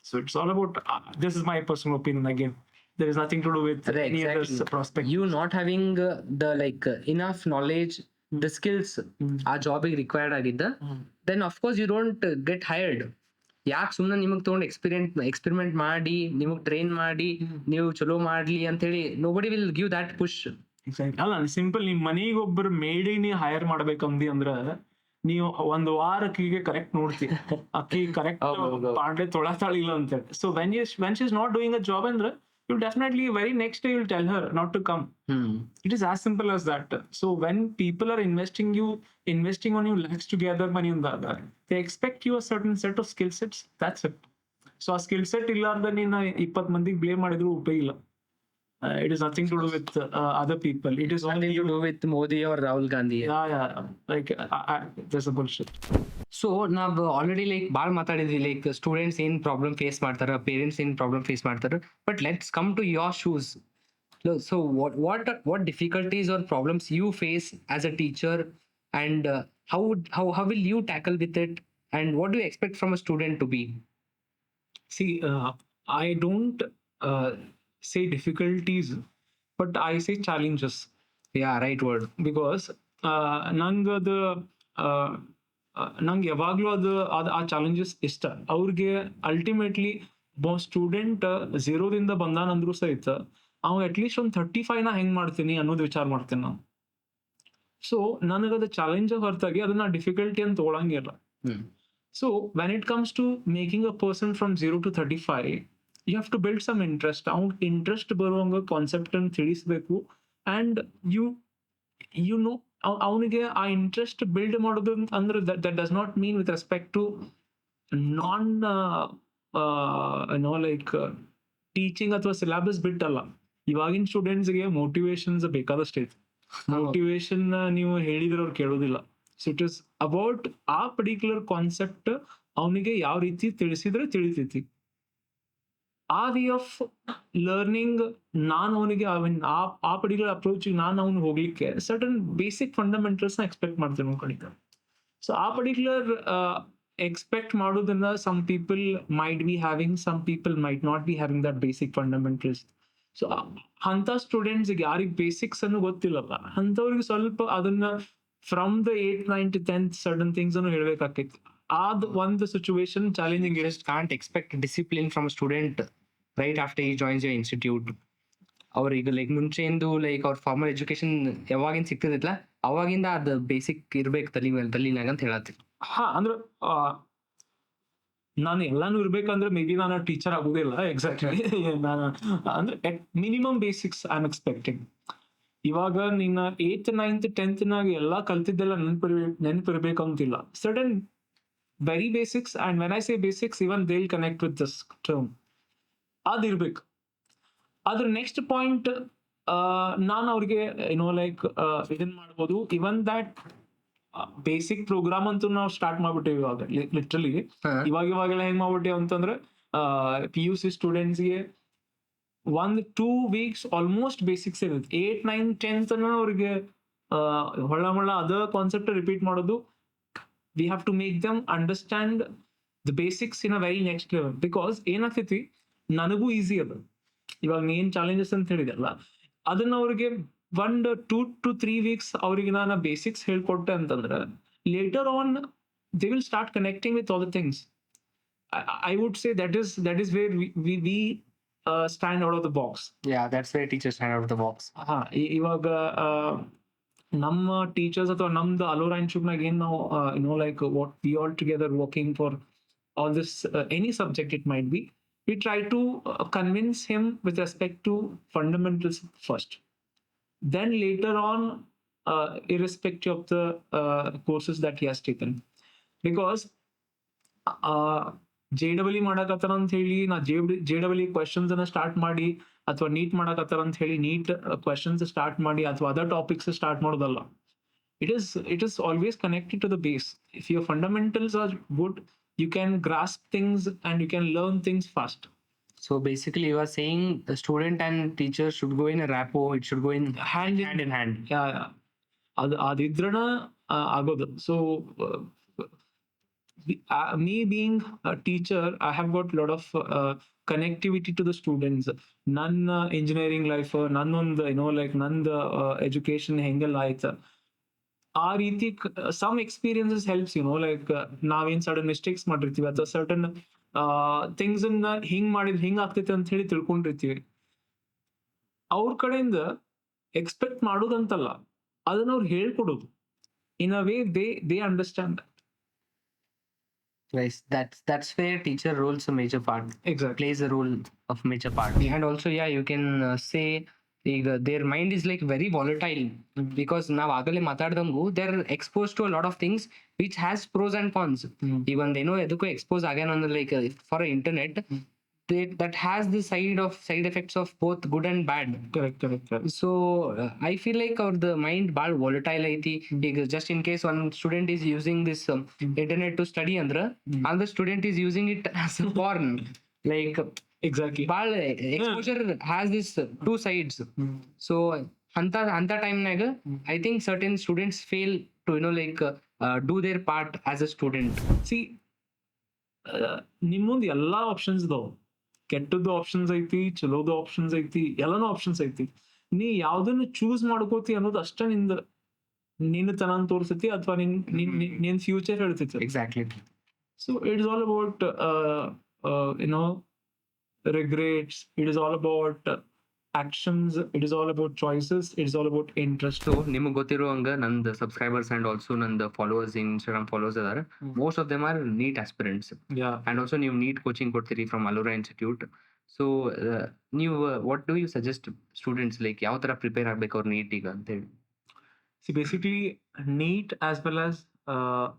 So it's all about this is my personal opinion again. There is nothing to do with any other prospect. You not having the like enough knowledge, the skills ಆ ಜಾಬಿಗೆ required ಆಗಿದ್ದ, then of course you don't get hired. ಯಾಕೆ ಸುಮ್ಮನೆ ನಿಮಗೆ ತೊಗೊಂಡು experiment ಮಾಡಿ ನಿಮಗೆ train ಮಾಡಿ ನೀವು ಚಲೋ ಮಾಡ್ಲಿ ಅಂತ ಹೇಳಿ nobody will give that push. ಅಲ್ಲ, ಸಿಂಪಲ್, ನಿಮ್ ಮನೆಗೆ ಒಬ್ಬರು ಮೇಡಿ ನೀ ಹೈರ್ ಮಾಡ್ಬೇಕಂದಿ ಅಂದ್ರ ನೀವು 1 ವಾರ ಅಕ್ಕಿಗೆ ಕರೆಕ್ಟ್ ನೋಡ್ತಿ, ಅಕ್ಕಿ ಕರೆಕ್ಟ್ ಪಾಂಡೆ ತೊಳತಾಳಿಲ್ಲ ಅಂತ ಹೇಳಿ. So when she is not doing a job ಅಂದ್ರೆ you'll definitely very next day you'll tell her not to come. It is as simple as that. So when people are investing on you lakhs together money undaga, they expect you a certain set of skill sets. That's it. So a skill set illarda neena 20 mandiಗೆ blame ಮಾಡಿದ್ರು ಉಪಯೋಗ ಇಲ್ಲ. It is nothing to do with other people. It is only to do with Modi or Rahul Gandhi. Yeah. Like there's a bullshit. So ನಾವು already like ಭಾಳ ಮಾತಾಡಿದ್ವಿ, like students ಏನು problem face ಮಾಡ್ತಾರೆ, parents ಏನು problem face ಮಾಡ್ತಾರೆ. But let's come to your shoes. So what difficulties or problems you face as a teacher, and how will you tackle with it, and what do you expect from a student to be? See, I don't say difficulties, but I say challenges. Yeah, right word. Because ನಂಗೆ ಯಾವಾಗ್ಲೂ ಆ challenges ಇಷ್ಟ. ಅವ್ರಿಗೆ ultimately student 0ದಿಂದ ಬಂದಾನಂದ್ರು ಸಹಿತ ಅವ್ at least ಒಂದು 35 ನಾ ಹೆಂಗ್ ಮಾಡ್ತೀನಿ ಅನ್ನೋದು ವಿಚಾರ ಮಾಡ್ತೀನಿ ನಾನು. ಸೊ ನನಗದ ಚಾಲೆಂಜ್ ಹೊರತಾಗಿ ಅದನ್ನ ಡಿಫಿಕಲ್ಟಿ ಅಂತ ತೊಗೊಳಂಗಿಲ್ಲ. So when it comes to making a person from 0 to 35, you have to build some interest. ಅವ್ನ್ ಇಂಟ್ರೆಸ್ಟ್ ಬರುವಂಗ ಕಾನ್ಸೆಪ್ಟ್ ಅನ್ನು ತಿಳಿಸ್ಬೇಕು. ಅಂಡ್ ಯು ನೋ ಅವನಿಗೆ ಆ ಇಂಟ್ರೆಸ್ಟ್ ಬಿಲ್ಡ್ ಮಾಡೋದು ಅಂದ್ರೆ that does not mean with respect to non like teaching ಅಥವಾ syllabus ಬಿಟ್ಟಲ್ಲ. ಇವಾಗಿನ ಸ್ಟೂಡೆಂಟ್ಸ್ಗೆ ಮೋಟಿವೇಶನ್ಸ್ ಬೇಕಾದಷ್ಟೈತಿ. ಮೋಟಿವೇಶನ್ ನೀವು ಹೇಳಿದ್ರೆ ಅವ್ರು ಕೇಳೋದಿಲ್ಲ. ಸೊ ಇಟ್ ಇಸ್ ಅಬೌಟ್ ಆ ಪರ್ಟಿಕ್ಯುಲರ್ ಕಾನ್ಸೆಪ್ಟ್ ಅವನಿಗೆ ಯಾವ ರೀತಿ ತಿಳಿಸಿದ್ರೆ ತಿಳಿತೈತಿ. ಆ ವೇ ಆಫ್ ಲರ್ನಿಂಗ್ ನಾನು ಅವನಿಗೆ ಆ ಪರ್ಟಿಕ್ಯುಲರ್ ಅಪ್ರೋಚ್ ನಾನು ಅವ್ನು ಹೋಗ್ಲಿಕ್ಕೆ ಸರ್ಟನ್ ಬೇಸಿಕ್ ಫಂಡಮೆಂಟಲ್ಸ್ ನ ಎಕ್ಸ್ಪೆಕ್ಟ್ ಮಾಡ್ತೇನೆ ಅವ್ನ ಕಡೆಗೆ. ಸೊ ಆ ಪರ್ಟಿಕ್ಯುಲರ್ ಎಕ್ಸ್ಪೆಕ್ಟ್ ಮಾಡೋದ್ರಿಂದ some people might be having, some people might not be having that basic fundamentals. So ಅಂತ ಸ್ಟೂಡೆಂಟ್ಸ್ ಯಾರಿಗೆ ಬೇಸಿಕ್ಸ್ ಅನ್ನು ಗೊತ್ತಿಲ್ಲಲ್ಲ ಅಂಥವ್ರಿಗೆ ಸ್ವಲ್ಪ ಅದನ್ನ from the 8th 9th 10th certain things ಅನ್ನು ಹೇಳ್ಬೇಕಾಗ್ತೈತಿ. ಆದ್ ಒಂದು ಸಿಚುವೇಶನ್ ಚಾಲೆಂಜಿಂಗ್ ಇದೆ. just can't expect discipline from a student right after he joins your institute. ಅವ್ರಿಗೆ ಲೈಕ್ ಮುಂಚೆಯಿಂದ ಲೈಕ್ ಅವ್ರ ಫಾರ್ಮಲ್ ಎಜುಕೇಶನ್ ಯಾವಾಗಿಂದ ಸಿಗ್ತದಿಲ್ಲ ಅವಾಗಿಂದ ಅದು ಬೇಸಿಕ್ ಇರ್ಬೇಕು ತಲೆನಾಗ ಅಂತ ಹೇಳತ್ತಿ. ಹಾ ಅಂದ್ರೆ ನಾನು ಎಲ್ಲಾನು ಇರ್ಬೇಕಂದ್ರೆ ಮೇ ಬಿ ನಾನು ಟೀಚರ್ ಆಗುದಿಲ್ಲ ಎಕ್ಸಾಕ್ಟ್ಲಿ. ನಾನು ಅಂದ್ರೆ minimum basics I am expecting. ಇವಾಗ ನಿನ್ನ 8th 9th 10th ನಾಗ ಎಲ್ಲಾ ಕಲ್ತಿದ್ದೆಲ್ಲ ನೆನಪಿರ್ಬೇಕಂತಿಲ್ಲ. Certain very basics, and when I say basics even they will connect with this term, ಅದಿರ್ಬೇಕು. ಅದ್ರ ನೆಕ್ಸ್ಟ್ ಪಾಯಿಂಟ್ ನಾನು ಅವ್ರಿಗೆ ಏನೋ ಲೈಕ್ ಇದನ್ ಮಾಡ್ಬೋದು. ಇವನ್ ದಟ್ ಬೇಸಿಕ್ ಪ್ರೋಗ್ರಾಮ್ ಅಂತೂ ನಾವು ಸ್ಟಾರ್ಟ್ ಮಾಡ್ಬಿಟ್ಟೇವಿ ಇವಾಗ ಲಿಟ್ರಲಿ. ಇವಾಗೆಲ್ಲ ಹೆಂಗ್ ಮಾಡ್ಬಿಟ್ಟೇವ್ ಅಂತಂದ್ರೆ PUC ಸ್ಟೂಡೆಂಟ್ಸ್ಗೆ 1-2 weeks ಆಲ್ಮೋಸ್ಟ್ ಬೇಸಿಕ್ಸ್ ಇರುತ್ತೆ. 8th 9th 10th ಅವ್ರಿಗೆ ಹೊಳ್ಳ ಅದ ಕಾನ್ಸೆಪ್ಟ್ ರಿಪೀಟ್ ಮಾಡೋದು. We have to make them understand the basics in a very next level. Because ಏನಾಗ್ತೈತಿ, ನನಗೂ ಈಸಿ ಅದ. ಇವಾಗ ಏನ್ ಚಾಲೆಂಜಸ್ ಅಂತ ಹೇಳಿದಲ್ಲ ಅದನ್ನ ಅವ್ರಿಗೆ 1-2 to 3 weeks ಅವ್ರಿಗೆ ನಾನು ಬೇಸಿಕ್ಸ್ ಹೇಳ್ಕೊಟ್ಟೆ ಅಂತಂದ್ರೆ later on they will start connecting with all the things. I would say that is where we stand out of the box. that's where teachers stand out of the box. ಇವಾಗ ನಮ್ಮ teachers ಅಥವಾ ನಮ್ದು ಅಲೋರಾ ಇನ್ಸ್ಟಿಟ್ಯೂಟ್ನಾಗ ಏನ್ ನಾವು ಏನೋ like what we all together working for all this any subject it might B, we try to convince him with respect to fundamentals first. Then later on, irrespective of the courses that he has taken. Because JEE ಮಾಡಕತ್ತಾರ ಅಂತ ಹೇಳಿ ನಾ JEE questions ಅನ್ನ start ಮಾಡಿ ಅಥವಾ neat ಮಾಡಕತ್ತಾರ ಅಂತ ಹೇಳಿ ನೀಟ್ ಕ್ವೆಶನ್ಸ್ ಸ್ಟಾರ್ಟ್ ಮಾಡಿ ಅಥವಾ ಅದರ್ ಟಾಪಿಕ್ಸ್ ಸ್ಟಾರ್ಟ್ ಮಾಡೋದಲ್ಲ. It is always connected to the base. If your fundamentals are good, you can grasp things and you can learn things fast. So basically you are saying the student and teacher should go in a rapport, it should go in hand in hand. Yeah. ಅದಿದ್ರನ ಆಗೋದು. So me being a teacher, I have got a lot of connectivity to the students. ನನ್ನ engineering life ನನ್ನೊಂದು ಏನೋ like ನಂದು education ಹೆಂಗೆಲ್ಲ ಆಯ್ತು ಆ ರೀತಿ some experiences helps like ನಾವೇನ್ sudden mistakes ಮಾಡಿರ್ತೀವಿ ಅಥವಾ ಸರ್ಟನ್ ಥಿಂಗ್ಸ್ ಅನ್ನ ಹಿಂಗ್ ಮಾಡಿದ್ ಹಿಂಗ್ ಆಗ್ತೈತೆ ಅಂತ ಹೇಳಿ ತಿಳ್ಕೊಂಡಿರ್ತೀವಿ. ಅವ್ರ ಕಡೆಯಿಂದ ಎಕ್ಸ್ಪೆಕ್ಟ್ ಮಾಡೋದಂತಲ್ಲ, ಅದನ್ನ ಅವ್ರು ಹೇಳ್ಕೊಡೋದು. In a way they understand. Guys, that's where teacher roles a major part. Exactly. Plays a role of major part. And also you can say their mind is like very volatile because ನಾವು ಆಗಲೇ ಮಾತಾಡ್ದಂಗೂ they're exposed to a lot of things which has pros and cons. Even they know ಎದಕ್ಕೂ expose ಆಗ್ಯಾನ ಅಂದ್ರೆ like for internet that has the side effects of both good and bad. Correct. So I feel like the mind bad volatile ಐತಿ. ಈಗ just in case one student is using this internet to study ಅಂದ್ರೆ another student is using it as a porn. Like exactly ಭಾಳ exposure has this two sides. So ಅಂತ ಟೈಮ್ನಾಗ I think certain students fail to do their part as a student. See, ನಿಮ್ಮೊಂದು ಎಲ್ಲಾ options ಇದಾವ. ಕೆಟ್ಟದ್ದು options ಐತಿ, ಚಲೋದು options ಐತಿ, ಎಲ್ಲಾನು ಆಪ್ಷನ್ಸ್ ಐತಿ. ನೀ ಯಾವ್ದನ್ನ ಚೂಸ್ ಮಾಡ್ಕೋತಿ ಅನ್ನೋದು ಅಷ್ಟ ನಿನ್ನ ತನ ತೋರಿಸತಿ ಅಥವಾ ನಿನ್ future ಹೇಳ್ತೈತಿ. Exactly. So it is all about regrets. It is all about actions. It is all about choices. It is all about interest. So ನಿಮಗೆ ಗೊತ್ತಿರುವಂಗ ನಂದು ಸಬ್ಸ್ಕ್ರೈಬರ್ಸ್ ಅಂಡ್ ಆಲ್ಸೋ ನಂದು ಫಾಲೋವರ್ಸ್ ಇನ್ಸ್ಟಾಗ್ರಾಮ್ ಫಾಲೋವರ್ಸ್ ಅದಾರ. Most of them are NEET aspirants. And also ನೀವು NEET coaching ಕೊಡ್ತೀರಿ from Alora institute. So ನೀವು what do you suggest students like ಯಾವ ತರ ಪ್ರಿಪೇರ್ ಆಗ್ಬೇಕು ಅವ್ರು ನೀಟ್ ಈಗ ಅಂತ ಹೇಳಿ? See, basically NEET as well as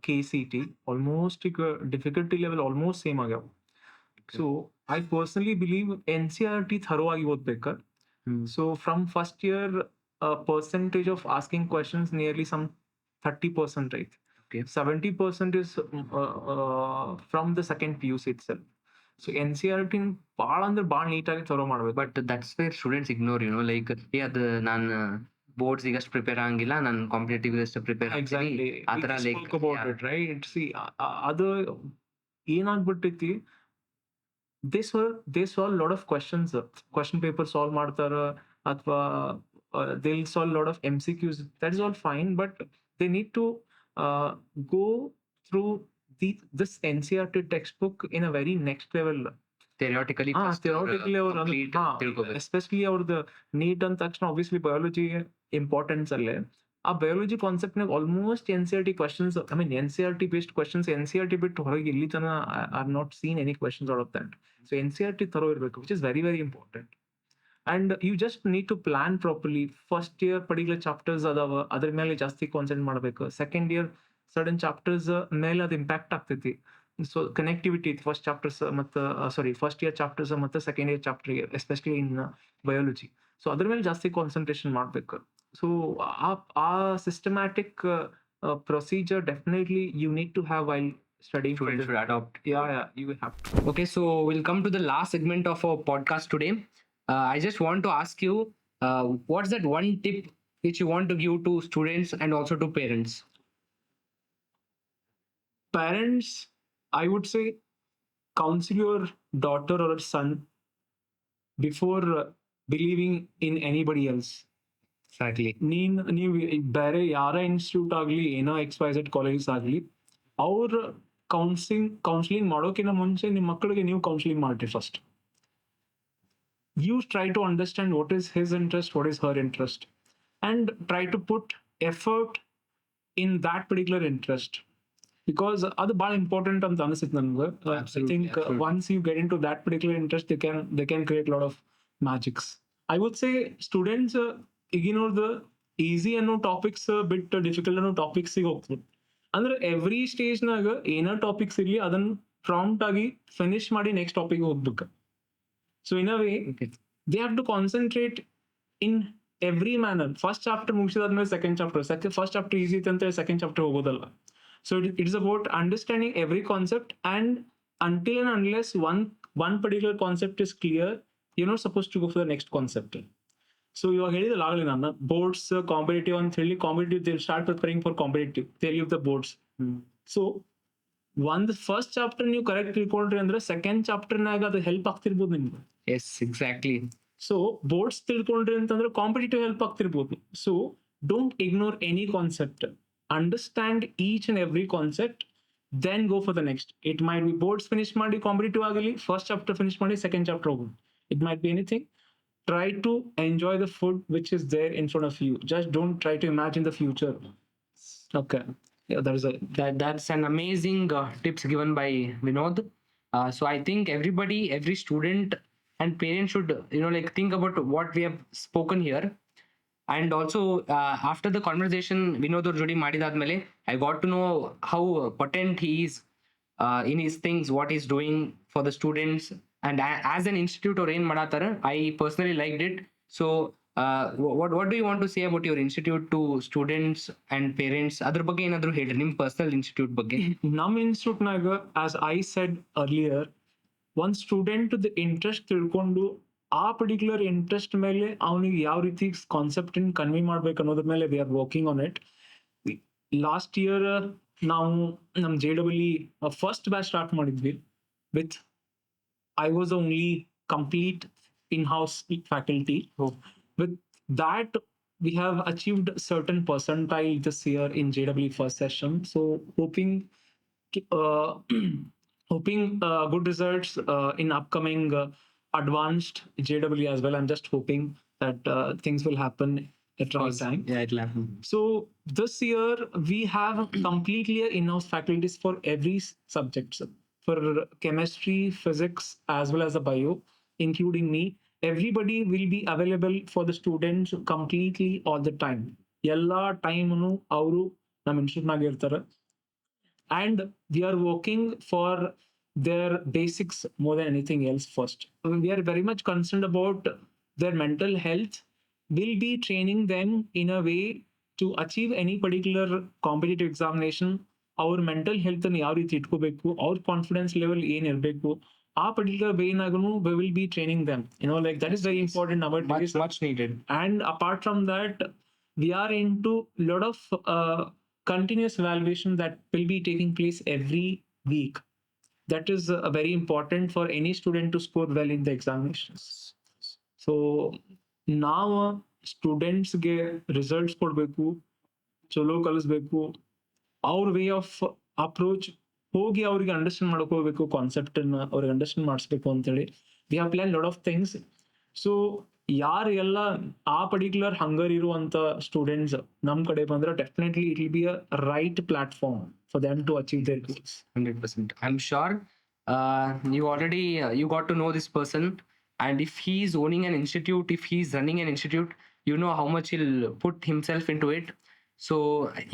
KCT almost difficulty level almost same ಆಗ್ಯಾವ. So I personally believe NCERT thorough ಆಗಿ ಓದ್ಬೇಕು. So from first year percentage of asking questions nearly some 30%, right? Okay. 70% is from the second PUC itself. So N C R T ಭಾಳ ಅಂದ್ರೆ ಭಾಳ ನೀಟಾಗಿ thorough ಮಾಡ್ಬೇಕು. But that's where students ignore like ಅದು ನಾನು boards ಈಗಷ್ಟು prepare ಆಗಂಗಿಲ್ಲ, ನಾನು competitive ಅಷ್ಟು ಪ್ರಿಪೇರ್ ಎಕ್ಸಾಕ್ಟ್ಲಿ ಆ ಥರ like about it right. C ಅದು ಏನಾಗ್ಬಿಟ್ಟೈತಿ, they solve lot of questions, question paper solve ಮಾಡ್ತಾರ ಅಥವಾ they'll solve lot of MCQs. That is all fine, but they need to go through this NCERT textbook in a very next level. Theoretically Theoretically especially ಅವ್ರದ್ದು ನೀಟ್ ಅಂದ ತಕ್ಷಣ obviously biology importance ಅಲ್ಲೇ ಆ biology concept ನಾಗ almost N C R T questions, I mean N C R T based questions, N C R T ಬಿಟ್ಟು ಹೊರಗೆ ಇಲ್ಲಿ ತನ I not seen any questions out of that. So N C R T thorough ಇರಬೇಕು, which is very very important. And you just need to plan properly. First year particular chapters ಅದಾವ, ಅದ್ರ ಮೇಲೆ ಜಾಸ್ತಿ concentrate ಮಾಡಬೇಕು. Second year sudden chapters ಮೇಲೆ ಅದು impact ಆಗ್ತೈತಿ. So connectivity first chapters ಮತ್ತು ಫಸ್ಟ್ ಇಯರ್ ಚಾಪ್ಟರ್ಸ್ ಮತ್ತು ಸೆಕೆಂಡ್ ಇಯರ್ ಚಾಪ್ಟರ್ಗೆ ಎಸ್ಪೆಷಲಿ ಇನ್ ಬಯಾಲಜಿ. ಸೊ ಅದ್ರ ಮೇಲೆ ಜಾಸ್ತಿ ಕಾನ್ಸಂಟ್ರೇಷನ್ ಮಾಡಬೇಕು. ಸೊ ಆ systematic procedure definitely you need to have while studying. Students should adopt. Yeah, you will have to. Okay, so we'll come to the last segment of our podcast today. I just want to ask you, what's that one tip which you want to give to students and also to parents? Parents, I would say, counsel your daughter or son before believing in anybody else. Exactly. ನೀವು ಬೇರೆ ಯಾರ institute ಆಗಲಿ, ಏನೋ XYZ colleges ಆಗಲಿ, ಅವ್ರ counselling ಮಾಡೋಕ್ಕಿಂತ ಮುಂಚೆ ನಿಮ್ಮ ಮಕ್ಕಳಿಗೆ ನೀವು ಕೌನ್ಸಿಲಿಂಗ್ ಮಾಡ್ರಿ first. You try to understand what is his interest, what is her interest, and try to put effort in that particular interest. Because ಅದು ಭಾಳ ಇಂಪಾರ್ಟೆಂಟ್ ಅಂತ ಅನಿಸುತ್ತೆ ನನಗೆ. I think once you get into that particular interest, they can create a lot of magics. I would say students ಈಗಿನವ್ರದ್ದು easy ಅನ್ನೋ topics ಬಿಟ್ಟು difficult ಅನ್ನೋ ಟಾಪಿಕ್ಸಿಗೆ ಹೋಗ್ತದೆ. ಅಂದ್ರೆ ಎವ್ರಿ ಸ್ಟೇಜ್ನಾಗ ಏನೋ ಟಾಪಿಕ್ಸ್ ಇರಲಿ, ಅದನ್ನ ಪ್ರಾಂಪ್ಟ್ ಆಗಿ ಫಿನಿಶ್ ಮಾಡಿ ನೆಕ್ಸ್ಟ್ ಟಾಪಿಕ್ ಹೋಗ್ಬೇಕು. So in a way they have to concentrate in every manner. First chapter ಮುಗಿಸಿದಾದ್ಮೇಲೆ second chapter, first chapter easy ಇತ್ತು ಅಂತೇಳಿ ಸೆಕೆಂಡ್ ಚಾಪ್ಟರ್ ಹೋಗೋದಲ್ಲ. So it's about understanding every concept, and until and unless one particular concept is clear, you're not supposed to go for the next concept. So ಇವಾಗ ಹೇಳಿದಲ್ಲ ಆಗಲಿ ನಾನು, boards competitive ಅಂತ ಹೇಳಿ, competitive start preparing for competitive, they leave the boards. So ಒಂದು first chapter ನೀವು correct ತಿಳ್ಕೊಂಡ್ರಿ ಅಂದ್ರೆ ಸೆಕೆಂಡ್ ಚಾಪ್ಟರ್ನಾಗ ಅದು ಹೆಲ್ಪ್ ಆಗ್ತಿರ್ಬೋದು ನಿಮ್ಗೆ. Yes, exactly. ಸೊ ಬೋರ್ಡ್ಸ್ ತಿಳ್ಕೊಂಡ್ರಿ ಅಂತಂದ್ರೆ ಕಾಂಪಿಟೇಟಿವ್ ಹೆಲ್ಪ್ ಆಗ್ತಿರ್ಬೋದು. So don't ignore any concept, understand each and every concept, then go for the next. It might be boards finish ಮಾಡಿ ಕಾಂಪಿಟೇಟಿವ್ ಆಗಲಿ, ಫಸ್ಟ್ ಚಾಪ್ಟರ್ ಫಿನಿಶ್ ಮಾಡಿ second chapter ಹೋಗೋದು. It might be anything. Try to enjoy the food which is there in front of you. Just don't try to imagine the future. Okay. Yeah, that's an amazing tips given by Vinod. So I think every student and parent should like think about what we have spoken here. And also after the conversation Vinod or jodi madidadmele, I got to know how potent he is in his things, what he's doing for the students. And as an institute or in Madatar, I personally liked it. So what do you want to say about your institute to students and parents? Adar ಬಗ್ಗೆ ಏನಾದರೂ ಹೇಳಿ, ನಿಮ್ಮ personal institute ಬಗ್ಗೆ. ನಮ್ಮ ಇನ್ಸ್ಟಿಟ್ಯೂಟ್ನಾಗ, as I said earlier, ಒಂದು student interest ತಿಳ್ಕೊಂಡು ಆ particular interest ಮೇಲೆ ಅವನಿಗೆ ಯಾವ ರೀತಿ ಕಾನ್ಸೆಪ್ಟ್ ಕನ್ವೆ ಮಾಡ್ಬೇಕು ಅನ್ನೋದ್ರ ಮೇಲೆ we are working on it. Last year ನಾವು ನಮ್ಮ JEE ಫಸ್ಟ್ ಬ್ಯಾಚ್ ಸ್ಟಾರ್ಟ್ ಮಾಡಿದ್ವಿ. With I was the only complete in-house faculty. With that, we have achieved certain percentile this year in JEE first session. So hoping good results in upcoming advanced JEE as well. I'm just hoping that things will happen at right time. Yeah, it'll happen. So this year we have completely in-house faculties for every subject. For chemistry, physics, as well as the bio, including me. Everybody will be available for the students completely all the time. Ella time ಅವರು ನಮ್ಮ ಇನ್ಸ್ಟಿಟ್ಯೂಟ್ನಾಗ ಇರ್ತಾರೆ. And we are working for their basics more than anything else first. We are very much concerned about their mental health. We'll be training them in a way to achieve any particular competitive examination. ಅವ್ರ mental health ಅನ್ನು ಯಾವ ರೀತಿ ಇಟ್ಕೋಬೇಕು, ಅವ್ರ confidence level ಏನಿರಬೇಕು, ಆ particular way ನಾಗನು we will be training them, like that is very important nowadays. Much needed. And apart from that, we are into lot of continuous evaluation that will be taking place every week. That is very important for any student to score well in the examinations. So ನಾವು ಸ್ಟೂಡೆಂಟ್ಸ್ಗೆ results ಕೊಡಬೇಕು, ಚಲೋ ಕಲಿಸ್ಬೇಕು, ಅವ್ರ way of approach ಹೋಗಿ ಅವ್ರಿಗೆ understand ಮಾಡ್ಕೋಬೇಕು, concept ಅನ್ನ ಅವ್ರಿಗೆ ಅಂಡರ್ಸ್ಟ್ಯಾಂಡ್ ಮಾಡಿಸ್ಬೇಕು ಅಂತೇಳಿ we have plan lot of things. So ಯಾರೆಲ್ಲ ಆ ಪರ್ಟಿಕ್ಯುಲರ್ ಹಂಗರ್ ಇರುವಂತ ಸ್ಟೂಡೆಂಟ್ಸ್ ನಮ್ ಕಡೆ ಬಂದ್ರೆ definitely it will be a right platform for them to achieve their goals. 100%. I'm sure you already you got to know this person, and if he is owning an institute, if he is running an institute, you know how much he'll put himself into it. So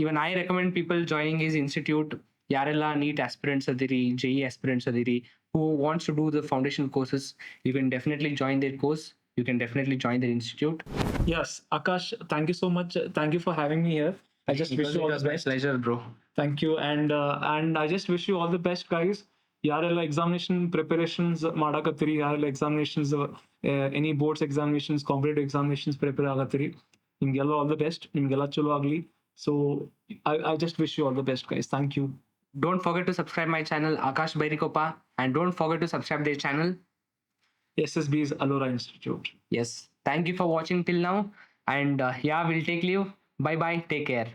even I recommend people joining his institute. Yarella NEET aspirants adiri, JE aspirants adiri, who wants to do the foundation courses, you can definitely join their course. You can definitely join their institute. Yes, Akash, thank you so much. Thank you for having me here. I just wish you all the best. Pleasure, bro. Thank you, and I just wish you all the best, guys. ಯಾರೆಲ್ಲ examination preparations ಮಾಡಕತ್ತೀರಿ, ಯಾರೆಲ್ಲ examinations any boards examinations, competitive examinations prepare ಆಗತ್ತೀರಿ, ನಿಮ್ಗೆಲ್ಲ all the best, ನಿಮ್ಗೆಲ್ಲ ಚಲೋ ಆಗಲಿ. So I just wish you all the best, guys. Thank you. Don't forget to subscribe my channel Drakashbhairikoppa, and don't forget to subscribe their channel SSB's Alora Institute. Yes, thank you for watching till now, and yeah, we'll take leave. Bye bye, take care.